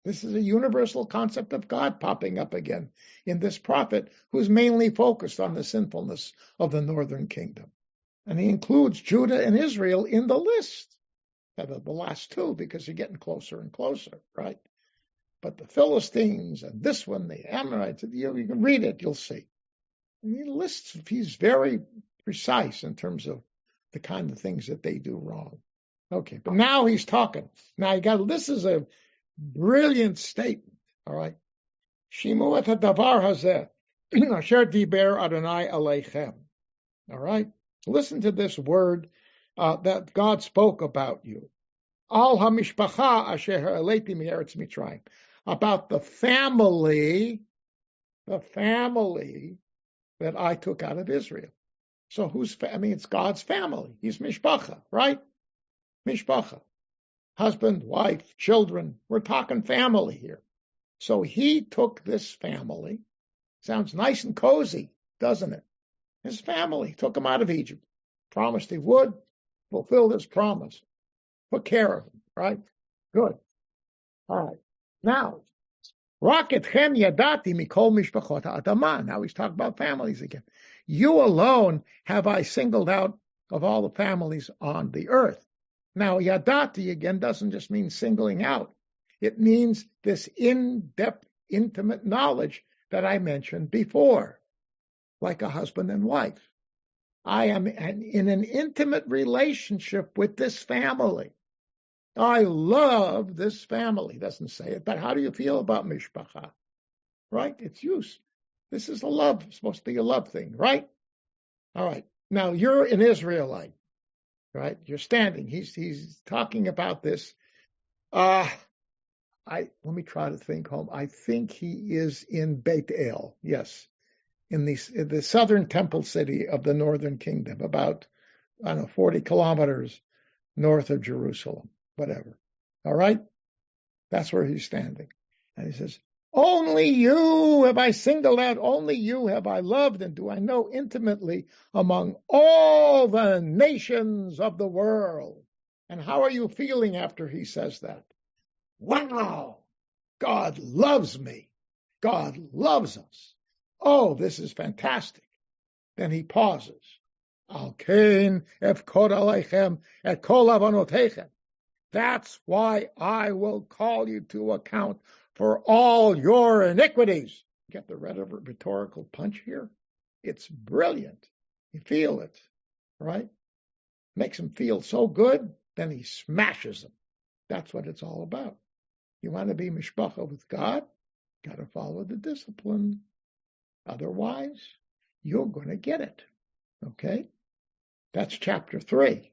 This is a universal concept of God popping up again in this prophet who's mainly focused on the sinfulness of the northern kingdom. And he includes Judah and Israel in the list. The last two, because you're getting closer and closer, right? But the Philistines and this one, the Ammonites, you can read it, you'll see. And he lists, he's very precise in terms of the kind of things that they do wrong. Okay, but now he's talking. Now this is a brilliant statement, all right? Shimu et hadavar hazeh, asher diber Adonai aleichem. All right? Listen to this word that God spoke about you. Al hamishpacha asher ha'eleti mi'eretz Mitzrayim. About the family that I took out of Israel. So it's God's family. He's mishpacha, right? Mishpacha. Husband, wife, children. We're talking family here. So he took this family. Sounds nice and cozy, doesn't it? His family took him out of Egypt. Promised he would. Fulfilled his promise. Took care of him, right? Good. All right. Now, Raketchem yadati mikol mishpachot ha'adama. Now he's talking about families again. You alone have I singled out of all the families on the earth. Now, yadati again doesn't just mean singling out. It means this in-depth, intimate knowledge that I mentioned before, like a husband and wife. I am in an intimate relationship with this family. I love this family. Doesn't say it, but how do you feel about mishpacha? Right? It's use. This is a love, supposed to be a love thing, right? All right. Now you're an Israelite, right? You're standing. He's talking about this. Let me try to think home. I think he is in Beit El. Yes. In the southern temple city of the northern kingdom, about, 40 kilometers north of Jerusalem. Whatever. All right? That's where he's standing. And he says, only you have I singled out, only you have I loved, and do I know intimately among all the nations of the world. And how are you feeling after he says that? Wow! God loves me. God loves us. Oh, this is fantastic. Then he pauses. Al kain efkod aleichem et kol avonotechem. That's why I will call you to account for all your iniquities. Get the rhetorical punch here? It's brilliant. You feel it, right? Makes him feel so good, then he smashes them. That's what it's all about. You want to be mishpacha with God? Got to follow the discipline. Otherwise, you're going to get it. Okay? That's chapter 3.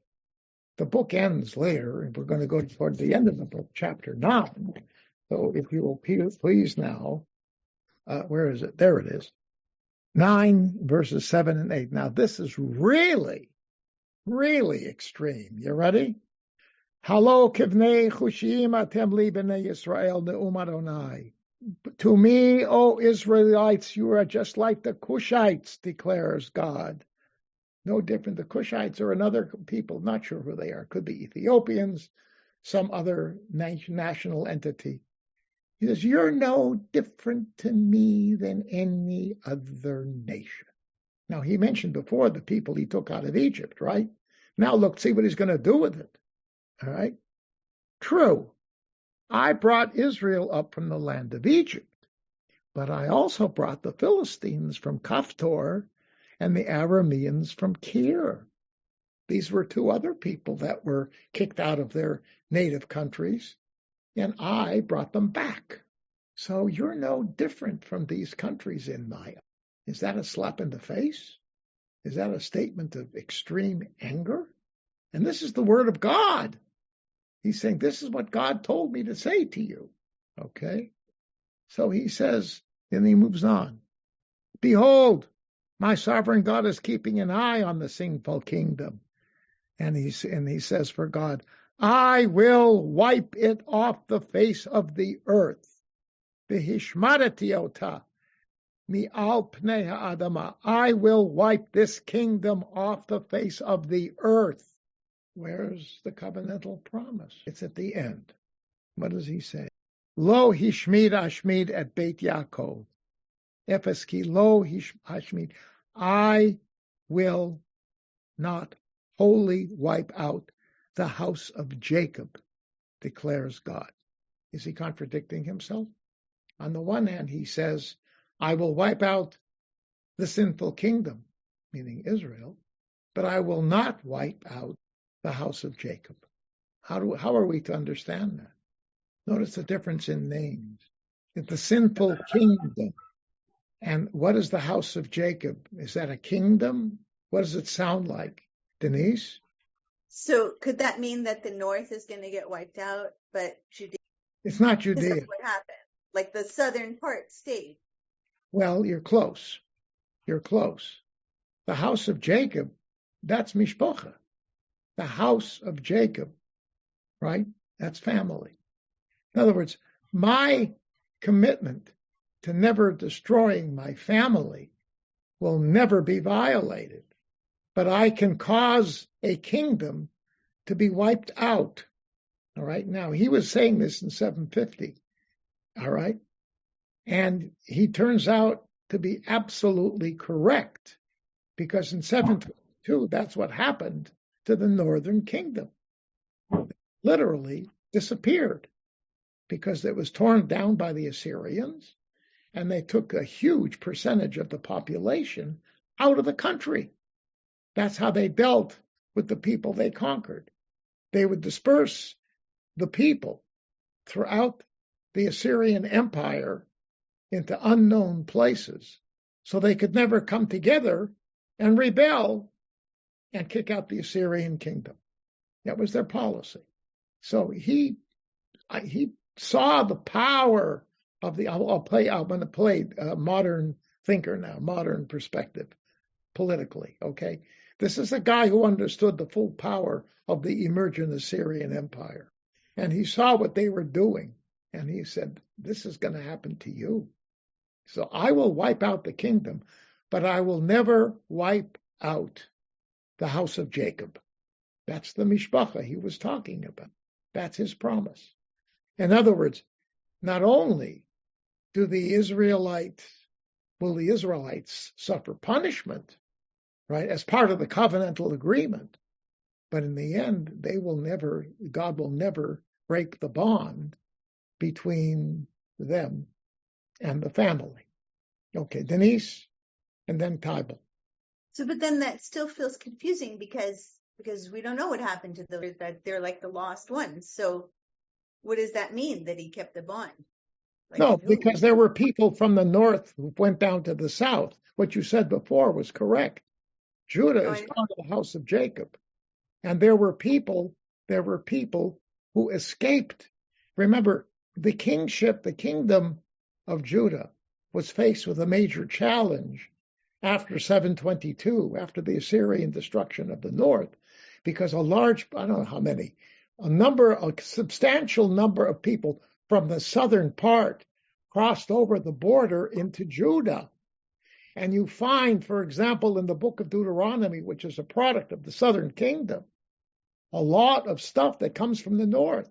The book ends later, and we're going to go toward the end of the book, chapter 9. So if you will please now, where is it? There it is. 9 verses 7 and 8. Now this is really, really extreme. You ready? Halo kivnei chushim atem li b'nei Yisrael ne'um Adonai. To me, O Israelites, you are just like the Cushites, declares God. No different. The Cushites are another people, not sure who they are. Could be Ethiopians, some other national entity. He says, you're no different to me than any other nation. Now, he mentioned before the people he took out of Egypt, right? Now look, see what he's going to do with it. All right? True. I brought Israel up from the land of Egypt, but I also brought the Philistines from Kaftor and the Arameans from Kir. These were two other people that were kicked out of their native countries, and I brought them back. So you're no different from these countries in my eyes. Is that a slap in the face? Is that a statement of extreme anger? And this is the word of God. He's saying, this is what God told me to say to you. Okay? So he says, and he moves on. Behold, my sovereign God is keeping an eye on the sinful kingdom. And he says for God, I will wipe it off the face of the earth. V'hishmarati ota mi'al pnei ha'adama. I will wipe this kingdom off the face of the earth. Where's the covenantal promise? It's at the end. What does he say? Lo hishmid ashmid at Beit Yaakov. Efes ki lo hashmid. I will not wholly wipe out the house of Jacob, declares God. Is he contradicting himself? On the one hand, he says, I will wipe out the sinful kingdom, meaning Israel, but I will not wipe out the house of Jacob. How are we to understand that? Notice the difference in names. It's the sinful kingdom. And what is the house of Jacob? Is that a kingdom? What does it sound like? Denise? So could that mean that the north is going to get wiped out, but Judea? It's not Judea. That's what happened. Like the southern part stayed. Well, you're close. You're close. The house of Jacob, that's Mishpocha. The house of Jacob, right? That's family. In other words, my commitment to never destroying my family will never be violated. But I can cause a kingdom to be wiped out. All right. Now, he was saying this in 750. All right. And he turns out to be absolutely correct, because in 722, that's what happened to the northern kingdom. It literally disappeared because it was torn down by the Assyrians, and they took a huge percentage of the population out of the country. That's how they dealt with the people they conquered. They would disperse the people throughout the Assyrian Empire into unknown places so they could never come together and rebel and kick out the Assyrian kingdom. That was their policy. So he saw the power of the, I'm going to play modern thinker now, modern perspective politically, okay? This is a guy who understood the full power of the emergent Assyrian Empire. And he saw what they were doing. And he said, this is going to happen to you. So I will wipe out the kingdom, but I will never wipe out the house of Jacob. That's the mishpacha he was talking about. That's his promise. In other words, not only will the Israelites suffer punishment, right, as part of the covenantal agreement, but in the end, God will never break the bond between them and the family. Okay, Denise, and then Tybal. So, but then that still feels confusing because we don't know what happened to those, that they're like the lost ones. So what does that mean, that he kept the bond? Like, no, because there were people from the north who went down to the south. What you said before was correct. Judah is part of the house of Jacob. And there were people who escaped. Remember, the kingdom of Judah was faced with a major challenge after 722, after the Assyrian destruction of the north, because a substantial number of people from the southern part crossed over the border into Judah. And you find, for example, in the book of Deuteronomy, which is a product of the southern kingdom, a lot of stuff that comes from the north,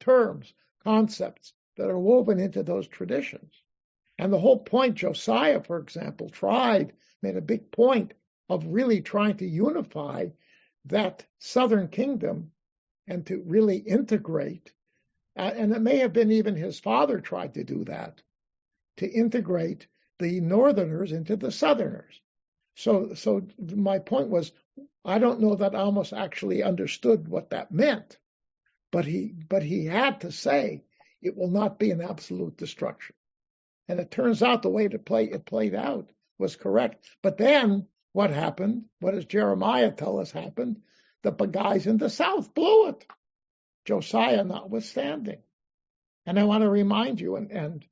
terms, concepts that are woven into those traditions. And the whole point, Josiah, for example, tried made a big point of really trying to unify that southern kingdom and to really integrate. And it may have been even his father tried to do that, to integrate the northerners into the southerners. So my point was, I don't know that Amos actually understood what that meant, but he had to say it will not be an absolute destruction. And it turns out the way it played out was correct. But then what happened? What does Jeremiah tell us happened? The guys in the south blew it, Josiah notwithstanding. And I want to remind you, and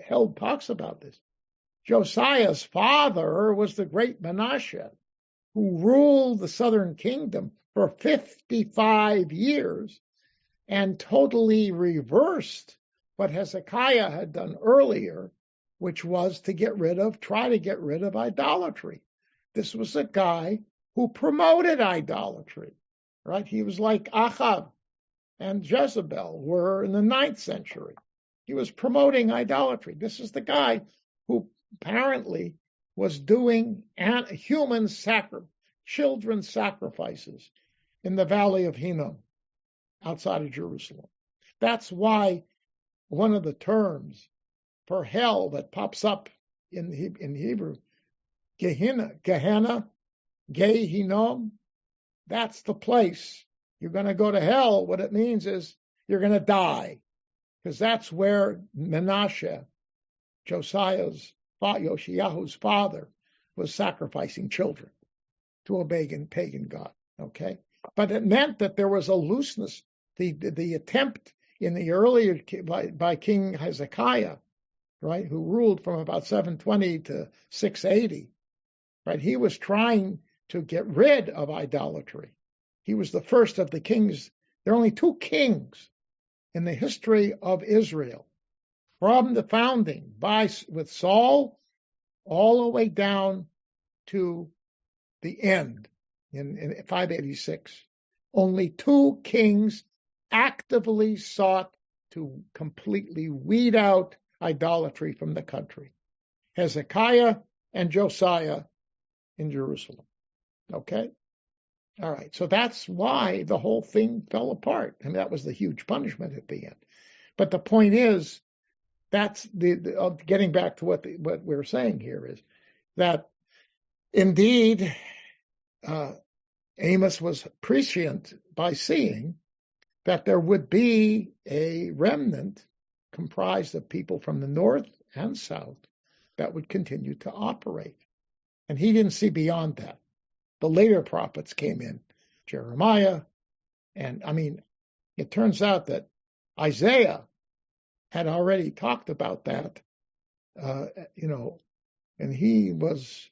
Held talks about this, Josiah's father was the great Manasseh, who ruled the southern kingdom for 55 years and totally reversed what Hezekiah had done earlier, which was try to get rid of idolatry. This was a guy who promoted idolatry, right? He was like Ahab and Jezebel were in the 9th century. He was promoting idolatry. This is the guy who apparently was doing children's sacrifices in the valley of Hinnom outside of Jerusalem. That's why one of the terms for hell that pops up in Hebrew, Gehenna, Gehinnom, that's the place. You're going to go to hell. What it means is you're going to die, because that's where Manasseh, Yoshiyahu's father, was sacrificing children to a pagan god. Okay, but it meant that there was a looseness. The attempt in the earlier by King Hezekiah, right, who ruled from about 720 to 680, right, he was trying to get rid of idolatry. He was the first of the kings. There are only 2 kings in the history of Israel, from the founding with Saul all the way down to the end in 586. Only 2 kings actively sought to completely weed out idolatry from the country: Hezekiah and Josiah in Jerusalem. Okay? All right. So that's why the whole thing fell apart. I mean, that was the huge punishment at the end. But the point is, that's getting back to what we're saying here is that indeed Amos was prescient by seeing that there would be a remnant comprised of people from the north and south that would continue to operate. And he didn't see beyond that. The later prophets came in, Jeremiah, and I mean, it turns out that Isaiah had already talked about that, and he was,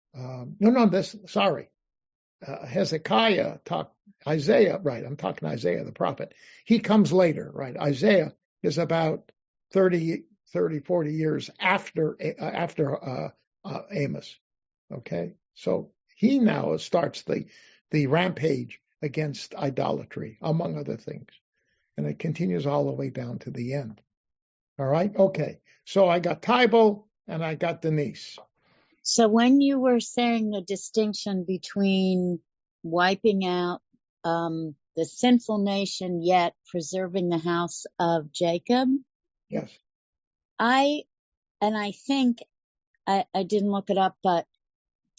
Hezekiah talked, Isaiah, right, I'm talking Isaiah the prophet. He comes later, right? Isaiah is about 40 years after Amos, okay? So he now starts the rampage against idolatry, among other things. And it continues all the way down to the end. All right? Okay. So I got Tybal and I got Denise. So when you were saying the distinction between wiping out the sinful nation yet preserving the house of Jacob, yes, I think I didn't look it up, but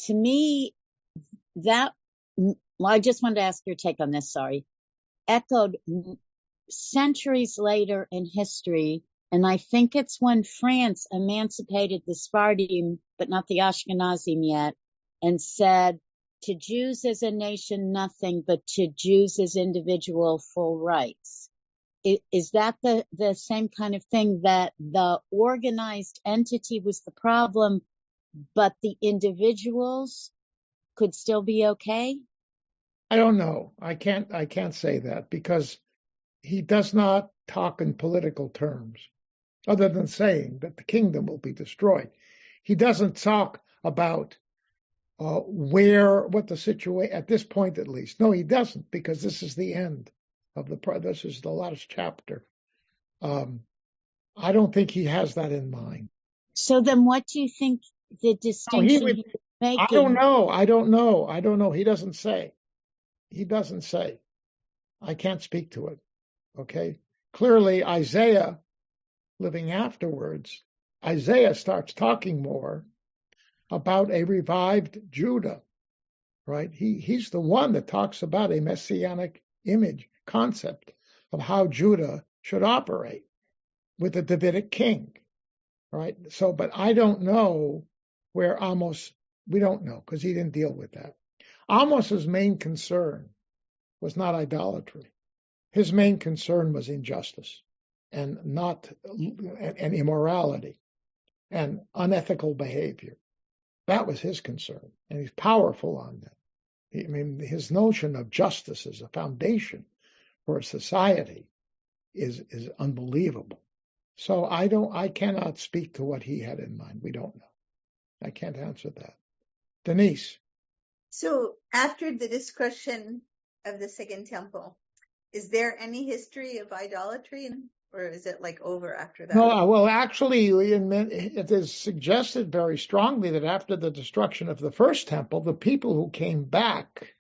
to me I just wanted to ask your take on this. Sorry, echoed centuries later in history. And I think it's when France emancipated the Sephardim, but not the Ashkenazim yet, and said, to Jews as a nation, nothing, but to Jews as individual, full rights. Is that the same kind of thing, that the organized entity was the problem, but the individuals could still be okay? I don't know. I can't say that, because he does not talk in political terms, other than saying that the kingdom will be destroyed. He doesn't talk about what the situation, at this point at least. No, he doesn't, because this is the end of this is the last chapter. I don't think he has that in mind. So then what do you think the distinction? I don't know. He doesn't say. I can't speak to it. Okay. Clearly, Isaiah, living afterwards, Isaiah starts talking more about a revived Judah, right? He's the one that talks about a messianic image concept of how Judah should operate with the Davidic king, right? So, but I don't know where Amos, we don't know because he didn't deal with that. Amos's main concern was not idolatry. His main concern was injustice and and immorality and unethical behavior. That was his concern, and he's powerful on that. I mean, his notion of justice as a foundation for a society is unbelievable. So I cannot speak to what he had in mind. We don't know. I can't answer that. Denise. So after the destruction of the Second Temple, is there any history of idolatry, or is it like over after that? No, well, actually, it is suggested very strongly that after the destruction of the first temple, the people who came back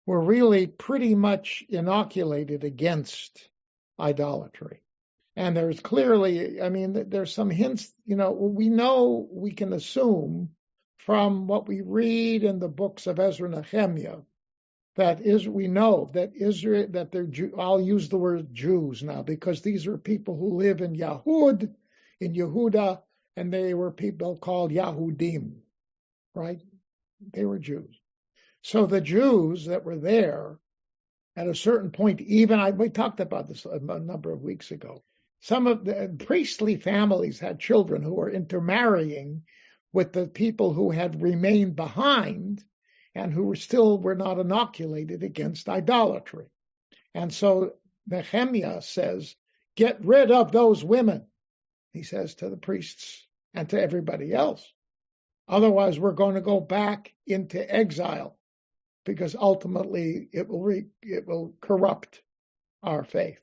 were really pretty much inoculated against idolatry. And there's clearly, I mean, there's some hints, we can assume from what we read in the books of Ezra and Nehemiah, we know that Israel, that they're I'll use the word Jews now, because these are people who live in Yahud, in Yehuda, and they were people called Yahudim, right? They were Jews. So the Jews that were there, at a certain point, we talked about this a number of weeks ago, some of the priestly families had children who were intermarrying with the people who had remained behind and who were not inoculated against idolatry. And so Nehemiah says, get rid of those women, he says to the priests and to everybody else. Otherwise, we're going to go back into exile, because ultimately it will corrupt our faith.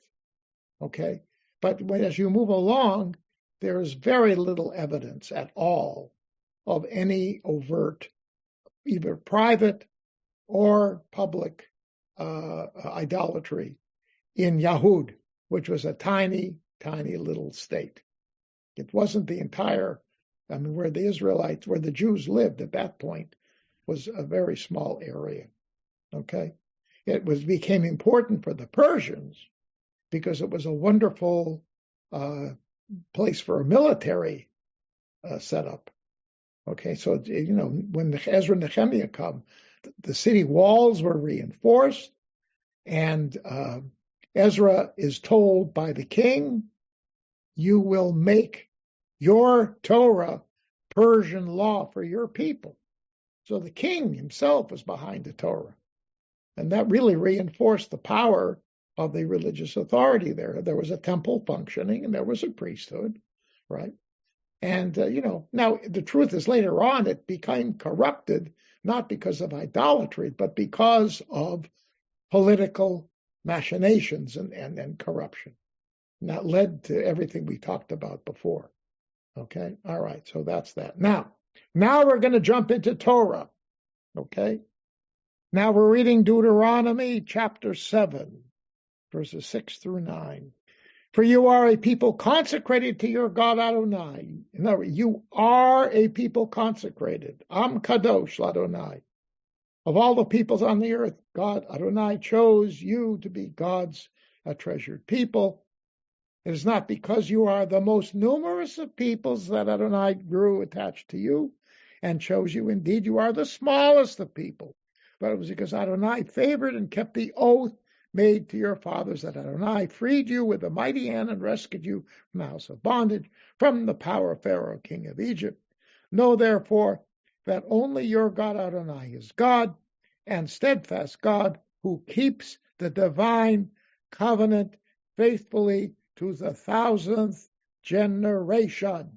Okay? But as you move along, there is very little evidence at all of any overt, either private or public idolatry in Yahud, which was a tiny, tiny little state. It wasn't the entire, where the Jews lived at that point was a very small area. Okay? It became important for the Persians because it was a wonderful place for a military setup. Okay, so, when Ezra and Nehemiah come, the city walls were reinforced, and Ezra is told by the king, you will make your Torah Persian law for your people. So the king himself was behind the Torah. And that really reinforced the power of the religious authority there. There was a temple functioning, and there was a priesthood, right? And, now the truth is later on it became corrupted, not because of idolatry, but because of political machinations and corruption. And that led to everything we talked about before. Okay? All right, so that's that. Now we're going to jump into Torah. Okay? Now we're reading Deuteronomy chapter 7, verses 6 through 9. For you are a people consecrated to your God Adonai. In other words, you are a people consecrated. Am kadosh l'Adonai. Of all the peoples on the earth, God Adonai chose you to be God's treasured people. It is not because you are the most numerous of peoples that Adonai grew attached to you and chose you. Indeed, you are the smallest of people. But it was because Adonai favored and kept the oath made to your fathers, that Adonai freed you with a mighty hand and rescued you from the house of bondage, from the power of Pharaoh, king of Egypt. Know therefore that only your God Adonai is God, and steadfast God, who keeps the divine covenant faithfully to the 1,000th generation.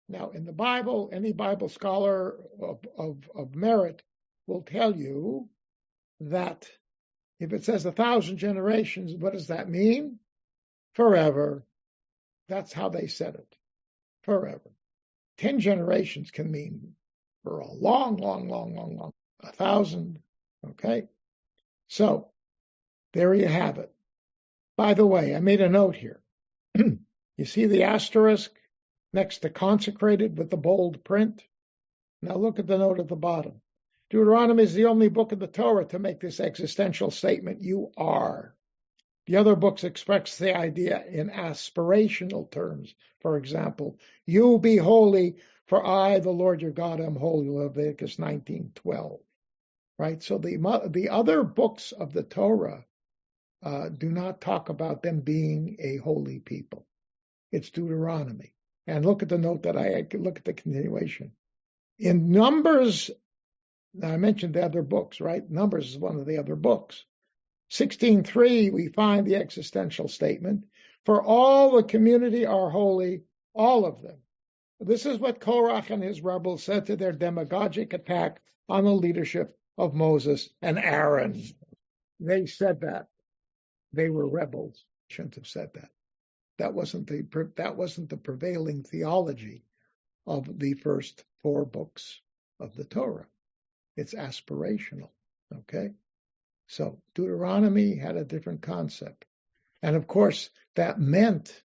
Now, in the Bible, any Bible scholar of merit will tell you that if it says 1,000 generations, what does that mean? Forever. That's how they said it. Forever. 10 generations can mean for a long, 1,000. Okay? So, there you have it. By the way, I made a note here. You see the asterisk next to consecrated with the bold print? Now look at the note at the bottom. Deuteronomy is the only book of the Torah to make this existential statement, you are. The other books express the idea in aspirational terms. For example, you be holy, for I, the Lord your God, am holy, Leviticus 19:12. Right? So the other books of the Torah do not talk about them being a holy people. It's Deuteronomy. And look at the note that I look at the continuation. In Numbers, now I mentioned the other books, right? Numbers is one of the other books. 16:3, we find the existential statement, for all the community are holy, all of them. This is what Korach and his rebels said to their demagogic attack on the leadership of Moses and Aaron. They said that. They were rebels. Shouldn't have said that. That wasn't the prevailing theology of the first 4 books of the Torah. It's aspirational. Okay? So Deuteronomy had a different concept. And of course, that meant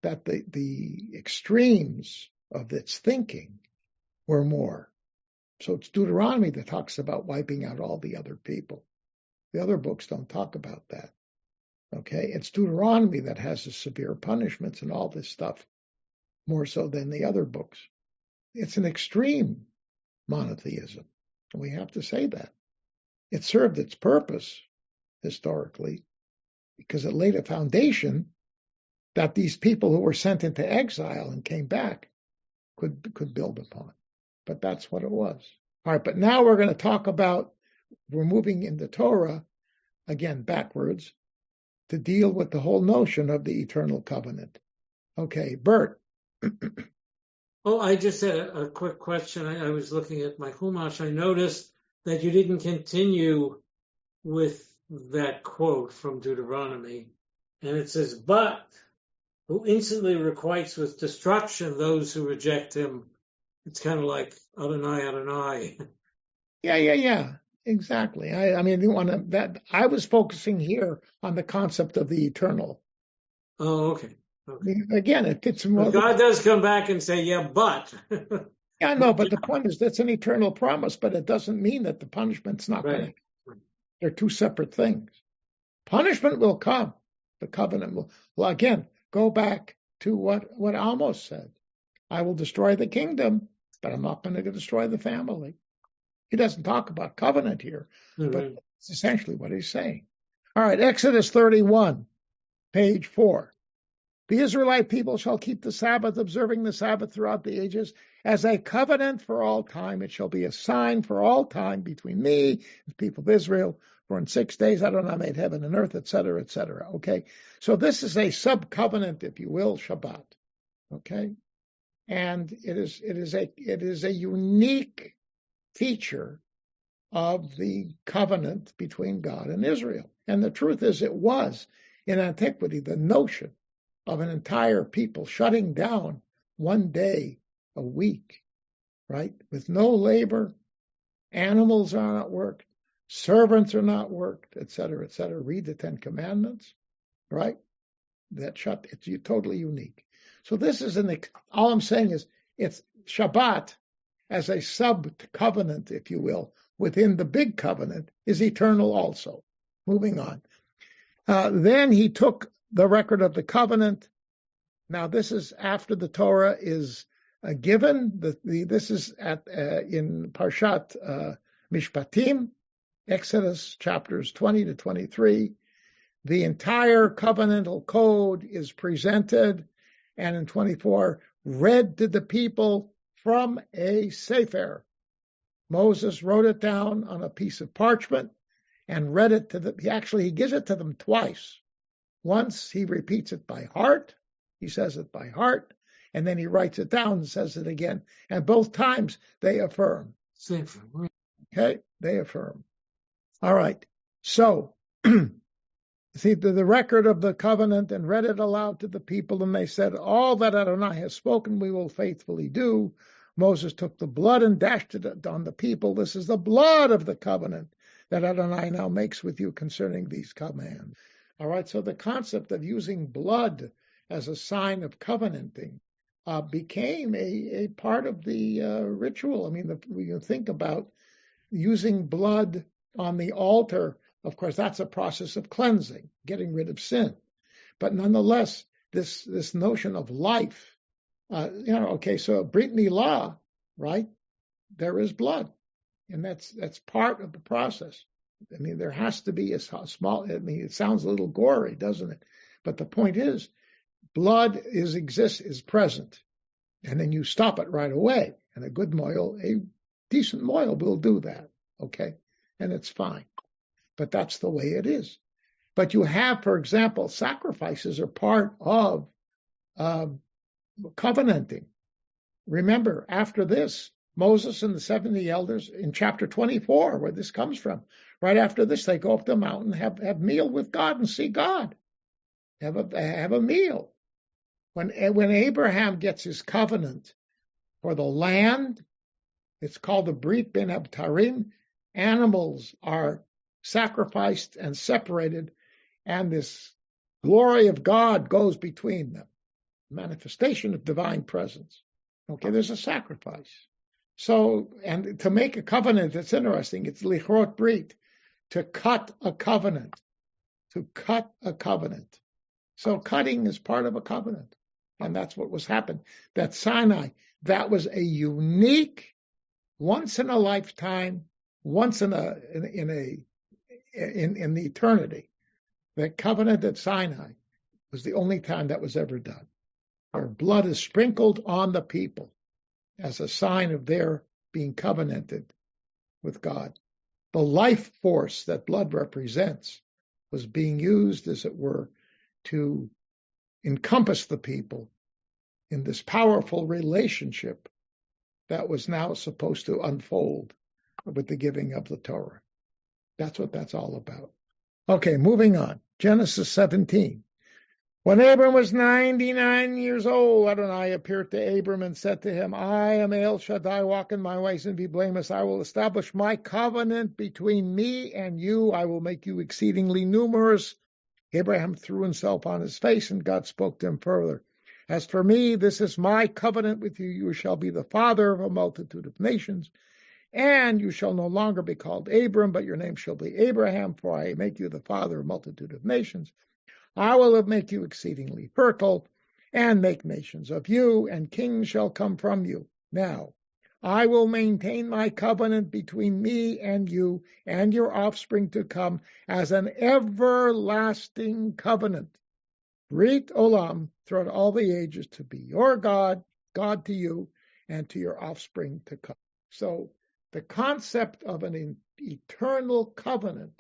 that the extremes of its thinking were more. So it's Deuteronomy that talks about wiping out all the other people. The other books don't talk about that. Okay? It's Deuteronomy that has the severe punishments and all this stuff, more so than the other books. It's an extreme monotheism. And we have to say that. It served its purpose historically because it laid a foundation that these people who were sent into exile and came back could build upon. But that's what it was. All right, but now we're going to talk about, we're moving into Torah, again, backwards, to deal with the whole notion of the eternal covenant. Okay, Bert. Oh, I just had a quick question. I was looking at my Chumash. I noticed that you didn't continue with that quote from Deuteronomy. And it says, but who instantly requites with destruction those who reject him. It's kind of like Adonai, Adonai. Yeah. Exactly. I mean, I was focusing here on the concept of the eternal. Oh, okay. Again, it fits in. But God does come back and say, yeah, but. Yeah, no, but the point is that's an eternal promise, but it doesn't mean that the punishment's not Right. coming. They're two separate things. Punishment will come. The covenant will. Well, again, go back to what Amos said. I will destroy the kingdom, but I'm not going to destroy the family. He doesn't talk about covenant here, but it's essentially what he's saying. All right, Exodus 31, page 4. The Israelite people shall keep the Sabbath, observing the Sabbath throughout the ages, as a covenant for all time. It shall be a sign for all time between me and the people of Israel. For in 6 days Adonai made heaven and earth, etc., etc. Okay, so this is a sub-covenant, if you will, Shabbat. Okay, and it is a unique feature of the covenant between God and Israel. And the truth is, it was in antiquity the notion of an entire people shutting down one day a week, right? With no labor, animals are not worked, servants are not worked, etc., etc. Read the 10 Commandments, right? It's totally unique. So this is all I'm saying is it's Shabbat as a sub-covenant, if you will, within the big covenant is eternal also. Moving on. Then he took the record of the covenant. Now this is after the Torah is given. This is in Parshat Mishpatim, Exodus chapters 20 to 23. The entire covenantal code is presented, and in 24, read to the people from a sefer. Moses wrote it down on a piece of parchment and read it to them. He gives it to them twice. Once he repeats it by heart, he says it by heart, and then he writes it down and says it again. And both times they affirm. Okay, they affirm. All right. So, see, the record of the covenant, and read it aloud to the people, and they said, all that Adonai has spoken we will faithfully do. Moses took the blood and dashed it on the people. This is the blood of the covenant that Adonai now makes with you concerning these commands. All right, so the concept of using blood as a sign of covenanting became a part of the ritual. I mean, when you think about using blood on the altar, of course, that's a process of cleansing, getting rid of sin. But nonetheless, this notion of life, okay, so Brit Milah, right? There is blood, and that's part of the process. I mean, there has to be a small. I mean, it sounds a little gory, doesn't it? But the point is, blood is present, and then you stop it right away. And a decent moil will do that, okay? And it's fine. But that's the way it is. But you have, for example, sacrifices are part of covenanting. Remember, after this, Moses and the 70 elders in chapter 24, where this comes from, right after this, they go up the mountain, have meal with God and see God. Have a meal. When Abraham gets his covenant for the land, it's called the Brit Ben Abtarim. Animals are sacrificed and separated, and this glory of God goes between them. Manifestation of divine presence. Okay, there's a sacrifice. So, and to make a covenant, it's interesting. It's lichrot brit, to cut a covenant. To cut a covenant. So cutting is part of a covenant. And that's what was happened. That Sinai, that was a unique, once in a lifetime, once in the eternity. That covenant at Sinai was the only time that was ever done. Where blood is sprinkled on the people as a sign of their being covenanted with God. The life force that blood represents was being used, as it were, to encompass the people in this powerful relationship that was now supposed to unfold with the giving of the Torah. That's what that's all about. Okay, moving on. Genesis 17. When Abram was 99 years old, Adonai appeared to Abram and said to him, I am El Shaddai, walk in my ways and be blameless. I will establish my covenant between me and you. I will make you exceedingly numerous. Abraham threw himself on his face, and God spoke to him further. As for me, this is my covenant with you. You shall be the father of a multitude of nations, and you shall no longer be called Abram, but your name shall be Abraham, for I make you the father of a multitude of nations. I will make you exceedingly fertile, and make nations of you, and kings shall come from you. Now, I will maintain my covenant between me and you and your offspring to come as an everlasting covenant. Brit Olam, throughout all the ages, to be your God, God to you, and to your offspring to come. So the concept of an eternal covenant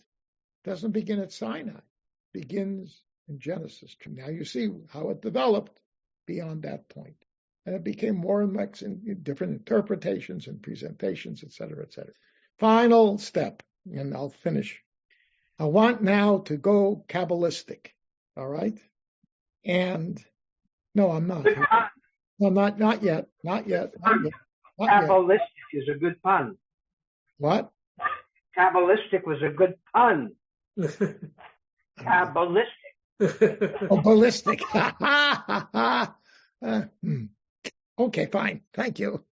doesn't begin at Sinai. It begins in Genesis. Now you see how it developed beyond that point. And it became more and more in different interpretations and presentations, etc., etc. Final step, and I'll finish. I want now to go Kabbalistic, all right? And no, I'm not. No, not yet. Not yet. Kabbalistic is a good pun. What? Kabbalistic was a good pun. Kabbalistic. Oh, ballistic. Okay, fine. Thank you.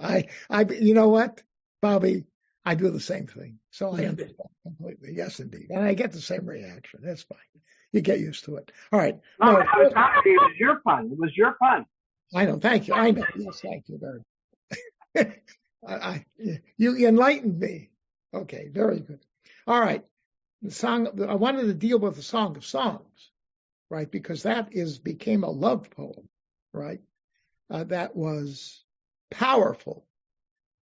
You know what, Bobby? I do the same thing. So I understand completely. Yes, indeed. And I get the same reaction. That's fine. You get used to it. All right. No, I was happy. It was your pun. It was your pun. I know. Thank you. I know. Yes, thank you very much. You enlightened me. Okay, very good. All right. I wanted to deal with the Song of Songs, right? Because that became a love poem, right? That was powerful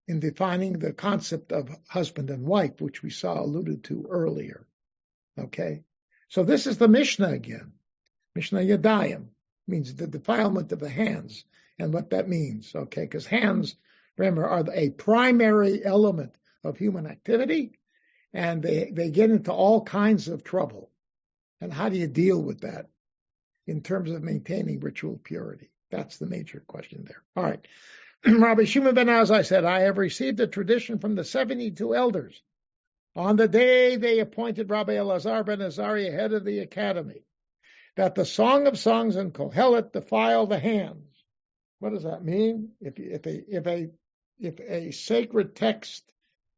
in defining the concept of husband and wife, which we saw alluded to earlier. Okay? So this is the Mishnah again. Mishnah Yadayim means the defilement of the hands, and what that means, okay? Because hands, remember, are a primary element of human activity, and they get into all kinds of trouble. And how do you deal with that in terms of maintaining ritual purity? That's the major question there. All right. Rabbi Shimon ben Azai said, I have received a tradition from the 72 elders. On the day they appointed Rabbi Elazar ben Azariah head of the academy, that the Song of Songs and Kohelet defile the hands. What does that mean? If a sacred text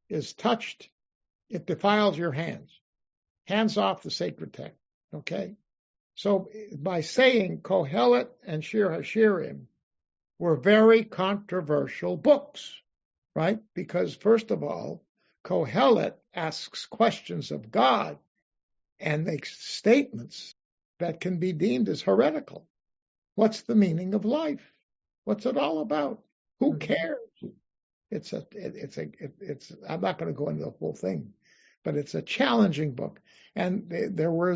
is touched, it defiles your hands. Hands off the sacred text. Okay? So by saying Kohelet and Shir HaShirim were very controversial books, right? Because first of all, Kohelet asks questions of God and makes statements that can be deemed as heretical. What's the meaning of life? What's it all about? Who cares? I'm not going to go into the whole thing, but it's a challenging book. And there were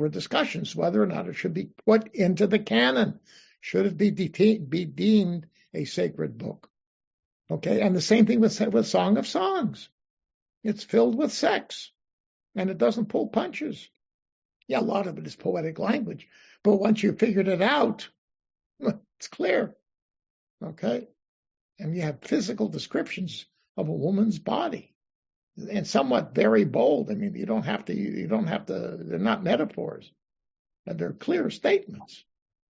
discussions whether or not it should be put into the canon. Should it be deemed a sacred book? Okay, and the same thing with Song of Songs. It's filled with sex, and it doesn't pull punches. Yeah, a lot of it is poetic language, but once you figured it out, it's clear. Okay, and you have physical descriptions of a woman's body, and somewhat very bold. I mean, you don't have to. They're not metaphors, and they're clear statements.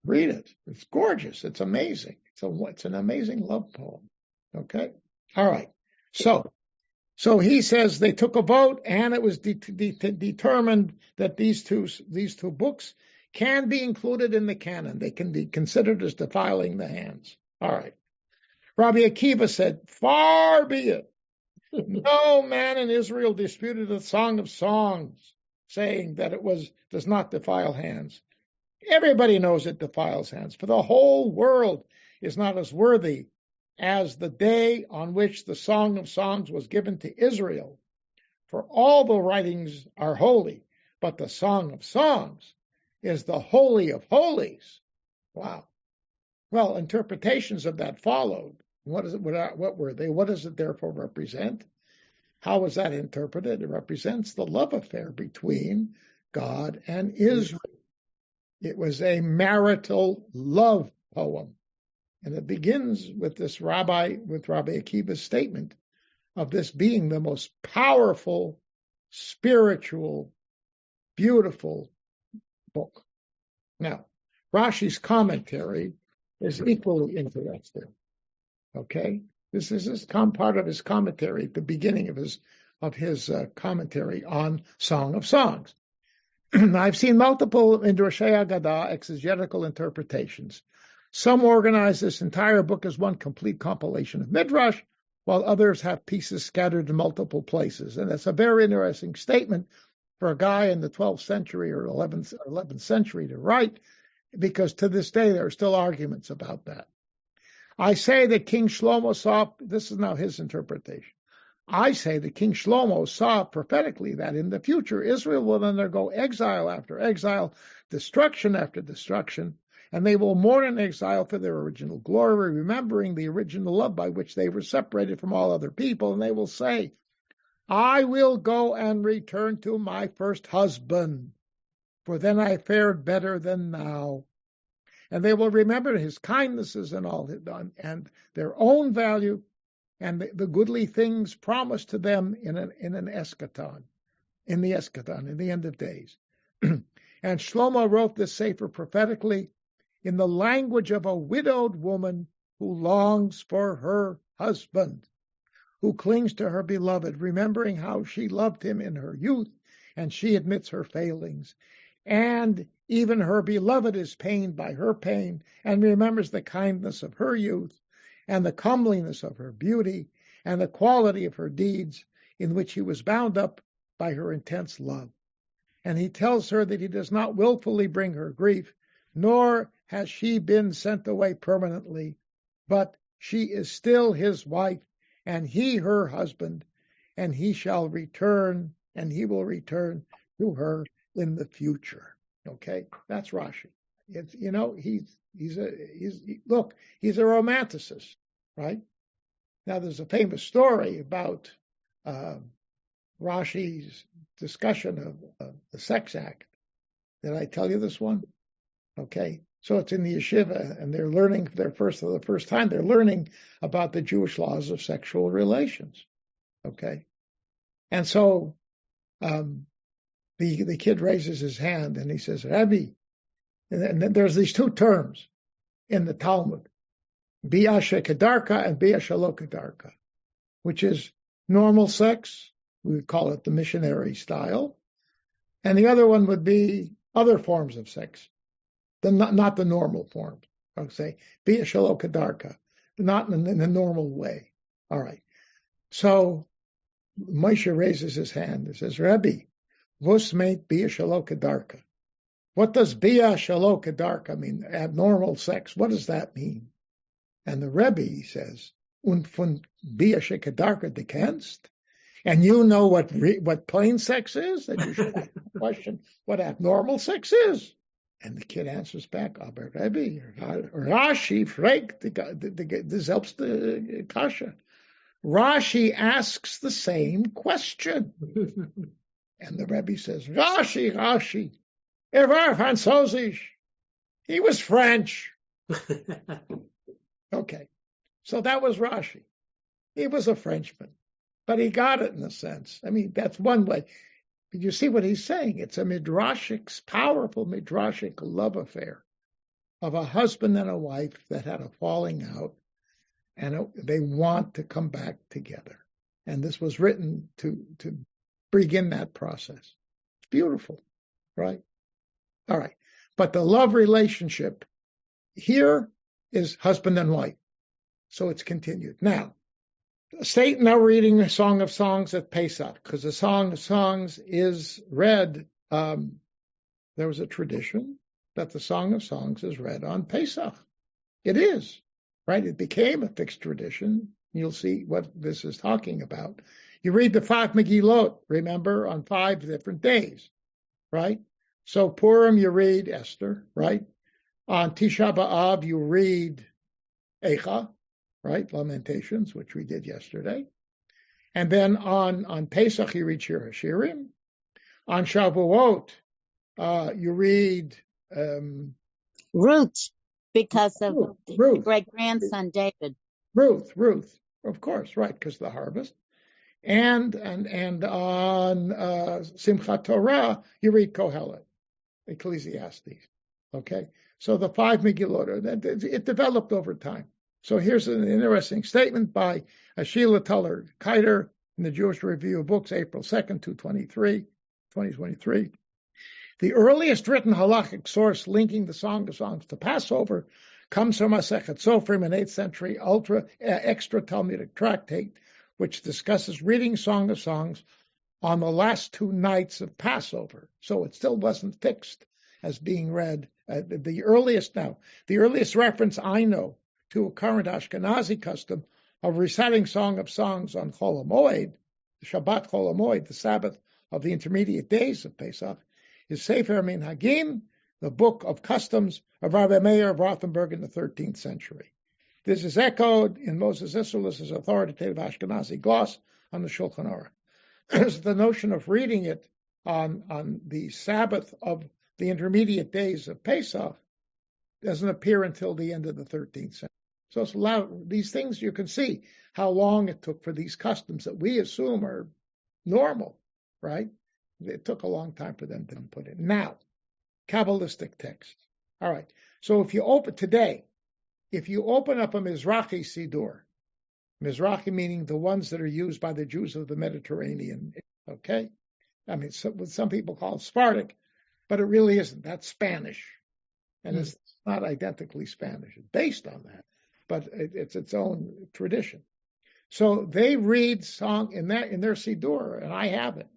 Read it. It's gorgeous. It's amazing. It's an amazing love poem. Okay, all right. So he says they took a vote, and it was determined that these two books can be included in the canon. They can be considered as defiling the hands. All right. Rabbi Akiva said, far be it. No man in Israel disputed the Song of Songs, saying that it does not defile hands. Everybody knows it defiles hands, for the whole world is not as worthy as the day on which the Song of Songs was given to Israel. For all the writings are holy, but the Song of Songs is the Holy of Holies. Wow. Well, interpretations of that followed. What were they? What does it therefore represent? How was that interpreted? It represents the love affair between God and Israel. It was a marital love poem. And it begins with Rabbi Akiva's statement of this being the most powerful, spiritual, beautiful book. Now, Rashi's commentary is equally interesting. Okay, this is part of his commentary at the beginning of his commentary on Song of Songs. I've seen multiple Midrashei Agadah exegetical interpretations. Some organize this entire book as one complete compilation of Midrash, while others have pieces scattered in multiple places. And that's a very interesting statement for a guy in the 12th century or 11th century to write, because to this day there are still arguments about that. I say that King Shlomo saw, this is now his interpretation, I say that King Shlomo saw prophetically that in the future Israel will undergo exile after exile, destruction after destruction, and they will mourn in exile for their original glory, remembering the original love by which they were separated from all other people, and they will say, I will go and return to my first husband, for then I fared better than now. And they will remember his kindnesses and all he'd done, and their own value, and the goodly things promised to them in the eschaton, in the end of days. And Shlomo wrote this sefer prophetically in the language of a widowed woman who longs for her husband, who clings to her beloved, remembering how she loved him in her youth, and she admits her failings. And even her beloved is pained by her pain, and remembers the kindness of her youth, and the comeliness of her beauty, and the quality of her deeds, in which he was bound up by her intense love. And he tells her that he does not willfully bring her grief, nor has she been sent away permanently, but she is still his wife, and he her husband, and he shall return, and he will return to her in the future. Okay, that's Rashi. It's, he's a romanticist, right? Now there's a famous story about Rashi's discussion of the sex act. Did I tell you this one? Okay, So it's in the yeshiva, and they're learning for the first time, they're learning about the Jewish laws of sexual relations. Okay. And so the kid raises his hand and he says, Rabbi, and then there's these two terms in the Talmud, Biyashe Kedarka and Biyashe Lo Kedarka, which is normal sex. We would call it the missionary style. And the other one would be other forms of sex, not the normal forms. I would say Biyashe Lo Kedarka, not in the normal way. All right. So Moshe raises his hand and says, Rabbi, vos meint Biyashe Lo Kedarka? What does Biyashe Lo Kedarka mean? Abnormal sex. What does that mean? And the Rebbe says, Und von Biyashe Kedarka du kennst? And you know what plain sex is? That you should ask the question what abnormal sex is. And the kid answers back, Aber Rebbe, Rashi fragt, this helps the Kasha. Rashi asks the same question. And the Rebbe says, Rashi, er war Französisch. He was French. Okay, so that was Rashi. He was a Frenchman, but he got it in a sense. I mean, that's one way. But you see what he's saying? It's a midrashic, powerful midrashic love affair of a husband and a wife that had a falling out, and they want to come back together. And this was written to begin that process. It's beautiful, right? All right. But the love relationship here is husband and wife. So it's continued. Now, state now reading the Song of Songs at Pesach, because the Song of Songs is read. There was a tradition that the Song of Songs is read on Pesach. It is, right? It became a fixed tradition. You'll see what this is talking about. You read the 5 Megillot, remember, on 5 different days, right? So Purim, you read Esther, right? On Tisha B'Av, you read Eicha, right? Lamentations, which we did yesterday. And then on Pesach, you read Shir HaShirim. On Shavuot, you read Ruth, because of Ruth. great-grandson David. Ruth, of course, right, because of the harvest. And on Simchat Torah, you read Kohelet, Ecclesiastes. Okay, so the 5 Megillot, it developed over time. So here's an interesting statement by Sheila Tuller Kiter in the Jewish Review of Books, April 2nd, 2023. The earliest written halachic source linking the Song of Songs to Passover comes from Masechet Sofrim, an 8th century extra Talmudic tractate, which discusses reading Song of Songs on the last 2 nights of Passover. So it still wasn't fixed as being read. The earliest reference I know to a current Ashkenazi custom of reciting Song of Songs on Chol HaMoed, the Shabbat Chol HaMoed, the Sabbath of the intermediate days of Pesach, is Sefer Minhagim, the book of customs of Rabbi Meir of Rothenburg in the 13th century. This is echoed in Moses Isserles' authoritative Ashkenazi gloss on the Shulchan Aruch. The notion of reading it on the Sabbath of the intermediate days of Pesach doesn't appear until the end of the 13th century. So it's these things, you can see how long it took for these customs that we assume are normal, right? It took a long time for them to put in. Now, Kabbalistic text. All right. So if you open up a Mizrahi Siddur, Mizrahi meaning the ones that are used by the Jews of the Mediterranean, okay? I mean, some people call it Sephardic, but it really isn't. That's Spanish. And it's not identically Spanish. It's based on that, but it's its own tradition. So they read song in their Siddur, and I have it.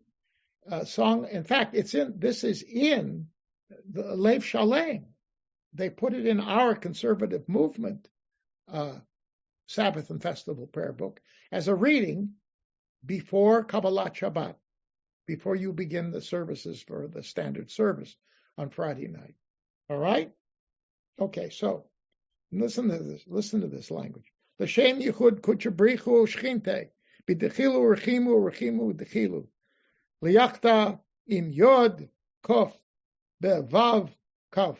Song, in fact, this is in the Lev Shalem. They put it in our conservative movement Sabbath and Festival prayer book as a reading before Kabbalat Shabbat, before you begin the services for the standard service on Friday night. All right? Okay, so listen to this language. L'shem yichud kutchabrichu shchinte, b'dechilu rechimu dechilu. Liyachta im yod kof bevav kaf.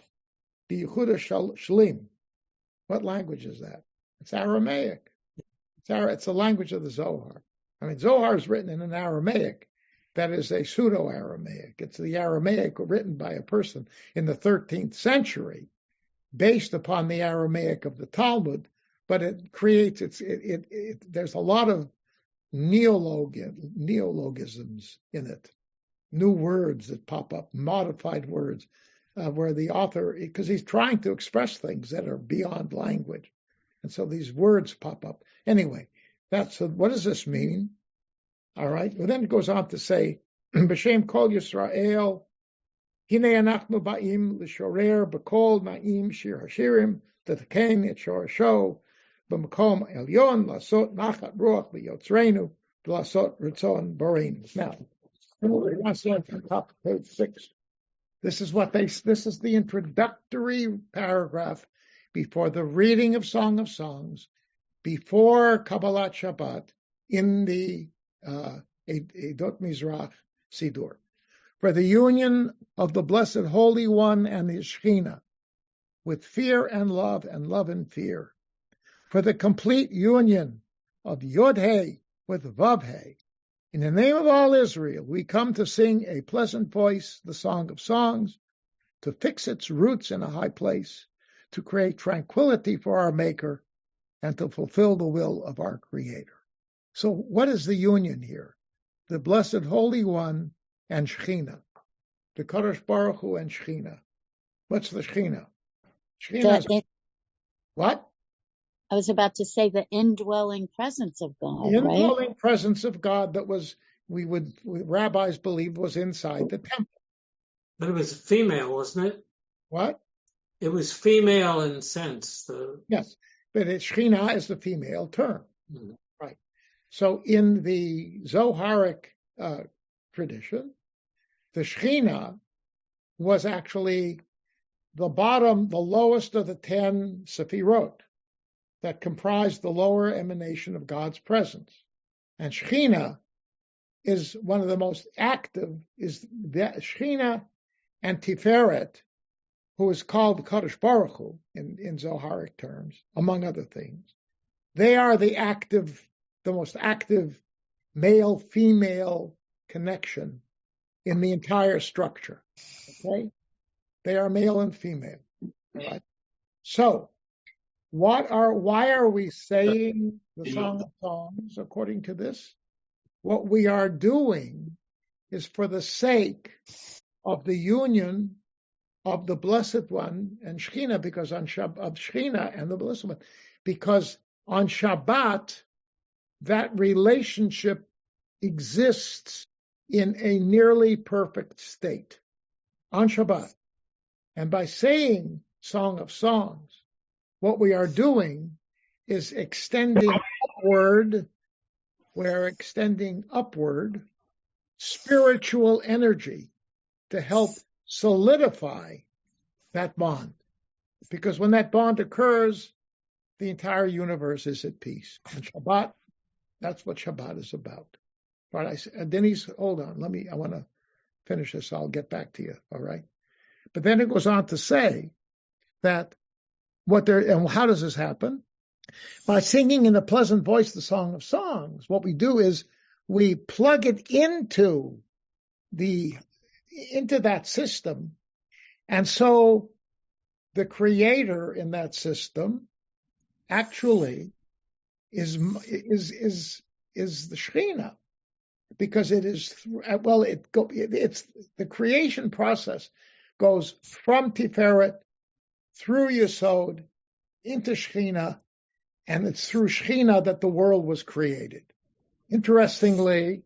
Yehuda Shlim. What language is that? It's Aramaic. It's the language of the Zohar. I mean, Zohar is written in an Aramaic that is a pseudo-Aramaic. It's the Aramaic written by a person in the 13th century, based upon the Aramaic of the Talmud, but it creates there's a lot of neologisms in it, new words that pop up, modified words, where the author, because he's trying to express things that are beyond language, and so these words pop up. Anyway, what does this mean? All right. Well, then it goes on to say, B'Shem Kol Yisrael, Hine Anachnu Ba'im L'Shorer B'Kol Na'im Shir Hashirim T'Taken Et Shorasho B'Makom Elyon L'Asot Nachat Ruach B'Yotzreinu L'Asot Ritzon Boreinu. Now, let's learn from top of page 6. This is the introductory paragraph before the reading of Song of Songs, before Kabbalat Shabbat, in the Edot Mizrach Sidur. For the union of the Blessed Holy One and the Shekhinah, with fear and love and fear. For the complete union of Yod-Heh with Vav-Heh. In the name of all Israel, we come to sing a pleasant voice, the Song of Songs, to fix its roots in a high place, to create tranquility for our Maker, and to fulfill the will of our Creator. So what is the union here? The Blessed Holy One and Shekhinah. The Kadosh Baruch Hu and Shekhinah. What's the Shekhinah? What? I was about to say the indwelling presence of God, the indwelling presence of God that rabbis believe was inside the temple. But it was female, wasn't it? What? It was female in sense. Yes, but Shekhinah is the female term. Mm-hmm. Right. So in the Zoharic tradition, the Shekhinah was actually the lowest of the 10 Sefirot that comprised the lower emanation of God's presence. And Shekhinah is one of the most active, is that Shekhinah and Tiferet, who is called Kadosh Baruch Hu in Zoharic terms, among other things. They are the most active male-female connection in the entire structure. Okay? They are male and female. Right? So, why are we saying the Song of Songs according to this? What we are doing is for the sake of the union of the Blessed One and Shekhinah, because of Shekhinah and the Blessed One, because on Shabbat that relationship exists in a nearly perfect state on Shabbat. And by saying Song of Songs, what we are doing is extending upward. We're extending upward spiritual energy to help solidify that bond. Because when that bond occurs, the entire universe is at peace. And Shabbat, that's what Shabbat is about. Right? Denise, hold on. I want to finish this. I'll get back to you. All right. But then it goes on to say that and how does this happen? By singing in a pleasant voice the Song of Songs. What we do is we plug it into that system. And so the creator in that system actually is the Shekhinah, because it's the creation process goes from Tiferet through Yesod into Shekhinah, and it's through Shekhinah that the world was created. Interestingly,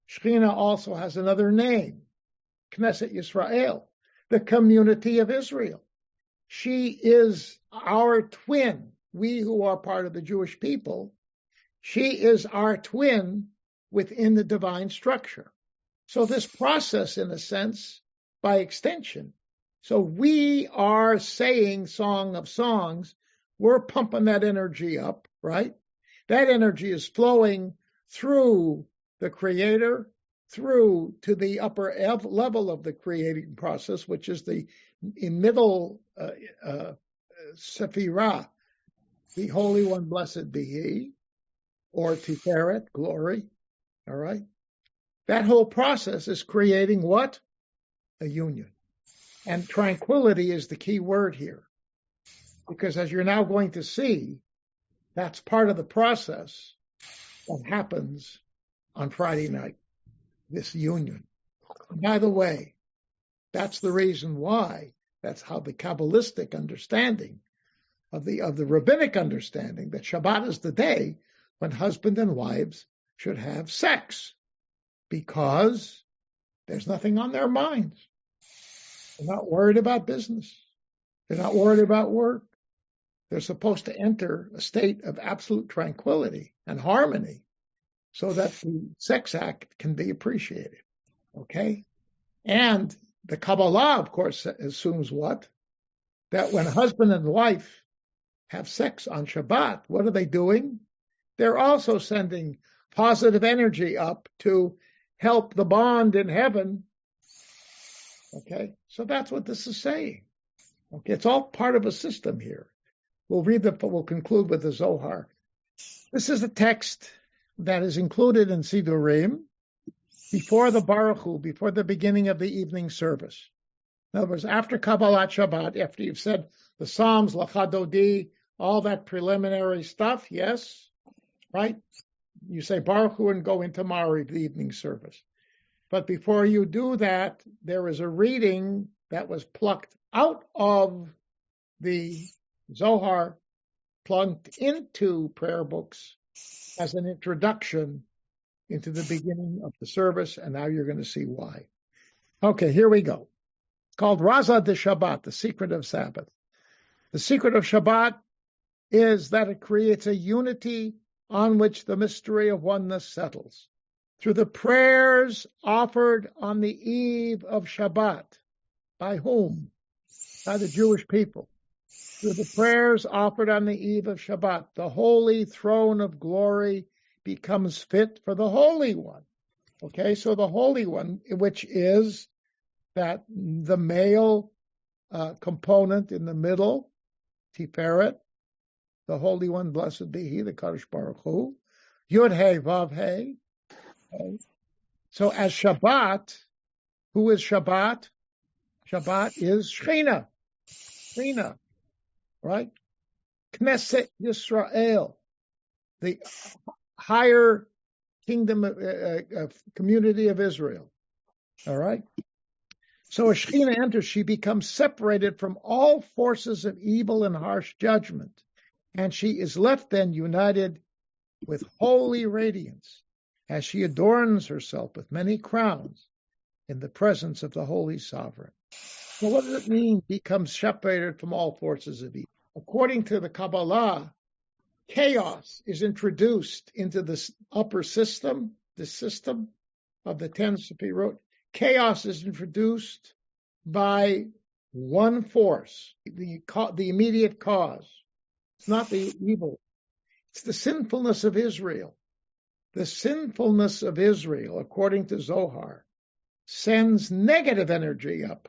Shekhinah also has another name, Knesset Yisrael, the community of Israel. She is our twin. We who are part of the Jewish people, she is our twin within the divine structure. So this process, in a sense, by extension. So we are saying Song of Songs. We're pumping that energy up, right? That energy is flowing through the Creator through to the upper level of the creating process, which is the middle Sephirah, the Holy One, blessed be He, or Tiferet, glory. All right. That whole process is creating what? A union. And tranquility is the key word here. Because as you're now going to see, that's part of the process that happens on Friday night, this union. And by the way, that's the reason why, that's how the Kabbalistic understanding of the rabbinic understanding that Shabbat is the day when husband and wives should have sex, because there's nothing on their minds. They're not worried about business. They're not worried about work. They're supposed to enter a state of absolute tranquility and harmony so that the sex act can be appreciated. Okay? And the Kabbalah, of course, assumes what? That when husband and wife have sex on Shabbat, what are they doing? They're also sending positive energy up to help the bond in heaven. Okay? So that's what this is saying. Okay? It's all part of a system here. We'll conclude with the Zohar. This is a text that is included in Sidurim before the Baruch Hu, before the beginning of the evening service. In other words, after Kabbalat Shabbat, after you've said the Psalms, Lachadodi, all that preliminary stuff, yes, right? You say Baruch Hu and go into Ma'ariv, the evening service. But before you do that, there is a reading that was plucked out of the Zohar, plugged into prayer books as an introduction into the beginning of the service, and now you're going to see why. Okay, here we go. It's called Raza de Shabbat, the secret of Sabbath. The secret of Shabbat is that it creates a unity on which the mystery of oneness settles. Through the prayers offered on the eve of Shabbat. By whom? By the Jewish people. Through the prayers offered on the eve of Shabbat, the holy throne of glory becomes fit for the Holy One. Okay, so the Holy One, which is that the male component in the middle, Tiferet, the Holy One, blessed be He, the Kadosh Baruch Hu, Yud He Vav He. Okay. So as Shabbat, who is Shabbat? Shabbat is Shechina. Shechina, right? Knesset Yisrael, the higher kingdom, community of Israel. All right? So as Shechina enters, she becomes separated from all forces of evil and harsh judgment. And she is left then united with holy radiance as she adorns herself with many crowns in the presence of the Holy Sovereign. So what does it mean, becomes separated from all forces of evil? According to the Kabbalah, chaos is introduced into this upper system, the system of the 10 Sefirot. Chaos is introduced by one force, the immediate cause. It's not the evil. It's the sinfulness of Israel. The sinfulness of Israel, according to Zohar, sends negative energy up.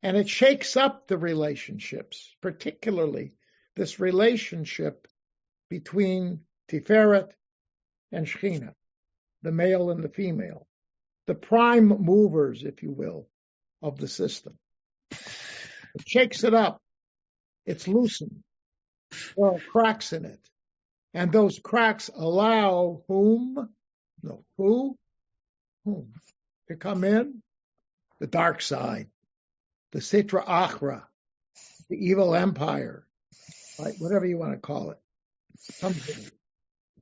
And it shakes up the relationships, particularly this relationship between Tiferet and Shechina, the male and the female, the prime movers, if you will, of the system. It shakes it up. It's loosened. There are cracks in it. And those cracks allow whom? No, who? Whom? To come in? The dark side. The Sitra Achra, the evil empire, right? Whatever you want to call it. Something.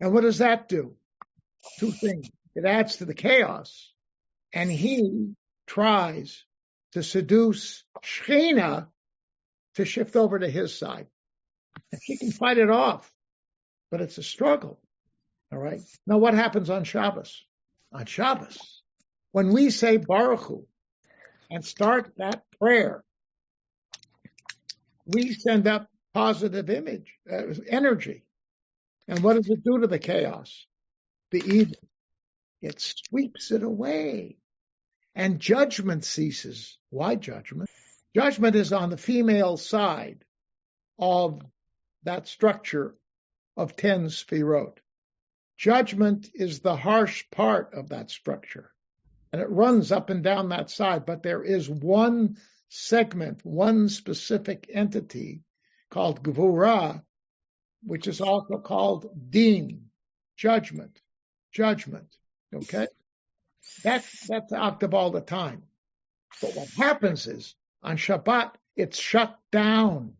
And what does that do? Two things. It adds to the chaos, and he tries to seduce Shechina to shift over to his side. And she can fight it off, but it's a struggle. All right? Now, what happens on Shabbos? On Shabbos, when we say Baruch Hu, and start that prayer, we send up positive energy. And what does it do to the chaos? The evil. it sweeps it away. And judgment ceases. Why judgment? Judgment is on the female side of that structure of 10 sfirot. Judgment is the harsh part of that structure, and it runs up and down that side, but there is one segment, one specific entity called Gvura, which is also called Din, judgment, okay? That's active all the time. But what happens is, on Shabbat, it's shut down.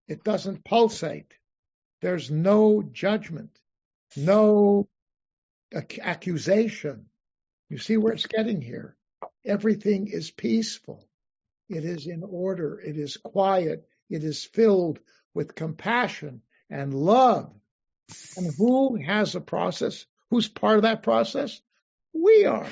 It doesn't pulsate. There's no judgment, no accusation. You see where it's getting here? Everything is peaceful. It is in order. It is quiet. It is filled with compassion and love. And who has a process? Who's part of that process? We are,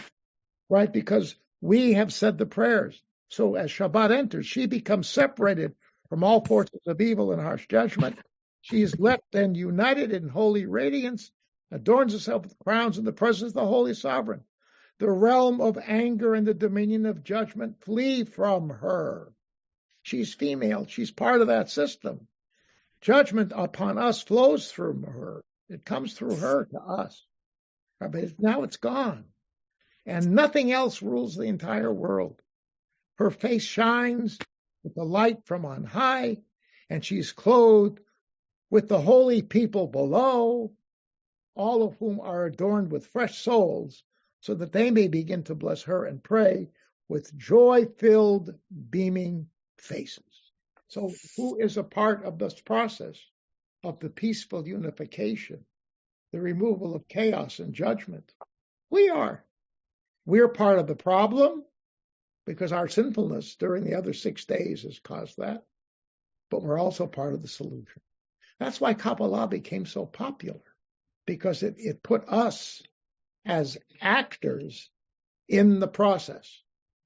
right? Because we have said the prayers. So as Shabbat enters, she becomes separated from all forces of evil and harsh judgment. She is left and united in holy radiance, adorns herself with crowns in the presence of the Holy Sovereign. The realm of anger and the dominion of judgment flee from her. She's female. She's part of that system. Judgment upon us flows through her. It comes through her to us. But now it's gone. And nothing else rules the entire world. Her face shines with the light from on high, and she's clothed with the holy people below, all of whom are adorned with fresh souls, so that they may begin to bless her and pray with joy-filled, beaming faces. So who is a part of this process of the peaceful unification, the removal of chaos and judgment? We are. We're part of the problem because our sinfulness during the other 6 days has caused that, but we're also part of the solution. That's why Kabbalah became so popular, because it put us as actors in the process.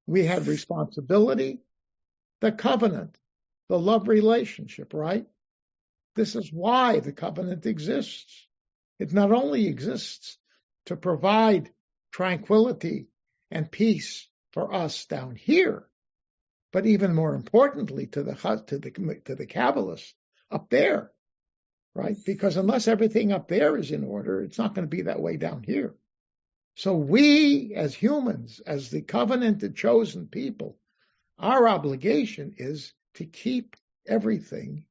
We had responsibility, the covenant, the love relationship, right? This is why the covenant exists. It not only exists to provide tranquility and peace for us down here, but even more importantly to the Kabbalists up there, right? Because unless everything up there is in order, it's not going to be that way down here. So we, as humans, as the covenanted chosen people, our obligation is to keep everything,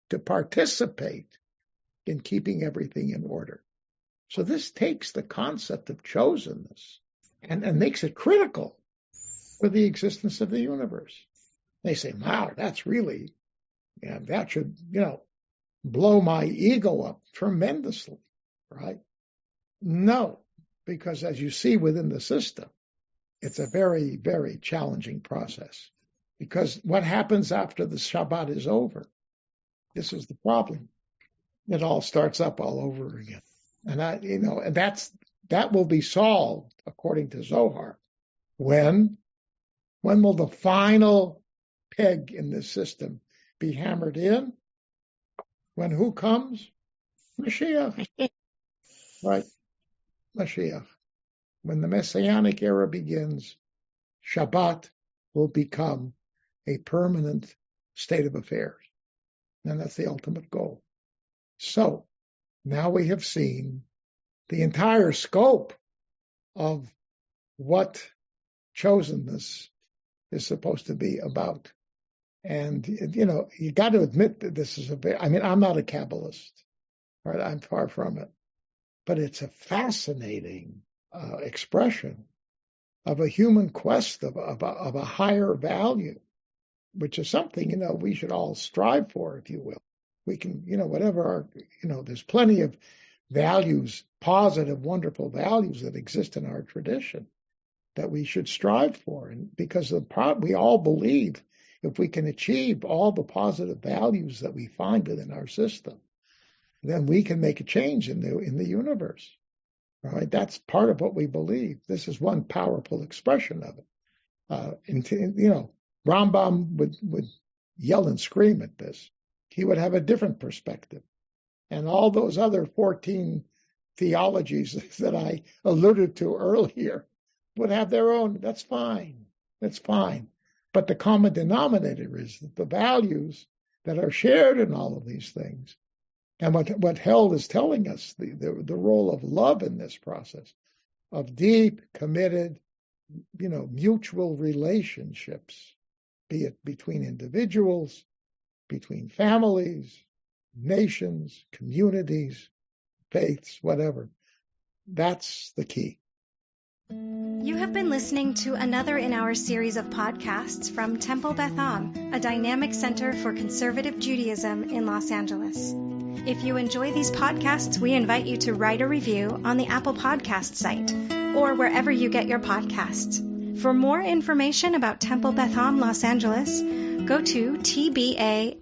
to participate in keeping everything in order. So this takes the concept of chosenness and makes it critical for the existence of the universe. They say, wow, that's really, that should, blow my ego up tremendously, right? No, because as you see within the system, it's a very, very challenging process. Because what happens after the Shabbat is over? This is the problem. It all starts up all over again. And that will be solved according to Zohar. When will the final peg in this system be hammered in? When who comes? Mashiach. Right? Mashiach. When the Messianic era begins, Shabbat will become a permanent state of affairs. And that's the ultimate goal. So, now we have seen the entire scope of what chosenness is supposed to be about. And, you got to admit that this is I'm not a Kabbalist, right? I'm far from it. But it's a fascinating expression of a human quest of a higher value, which is something, we should all strive for, if you will. We can, whatever there's plenty of values, positive, wonderful values that exist in our tradition that we should strive for. And because we all believe if we can achieve all the positive values that we find within our system, then we can make a change in the universe. All right, that's part of what we believe. This is one powerful expression of it. Rambam would yell and scream at this. He would have a different perspective. And all those other 14 theologies that I alluded to earlier would have their own. That's fine. That's fine. But the common denominator is that the values that are shared in all of these things, and what Held is telling us, the role of love in this process, of deep, committed, mutual relationships, be it between individuals, between families, nations, communities, faiths, whatever. That's the key. You have been listening to another in our series of podcasts from Temple Beth Am, a dynamic center for conservative Judaism in Los Angeles. If you enjoy these podcasts, we invite you to write a review on the Apple Podcast site or wherever you get your podcasts. For more information about Temple Beth Am Los Angeles, go to tbala.org.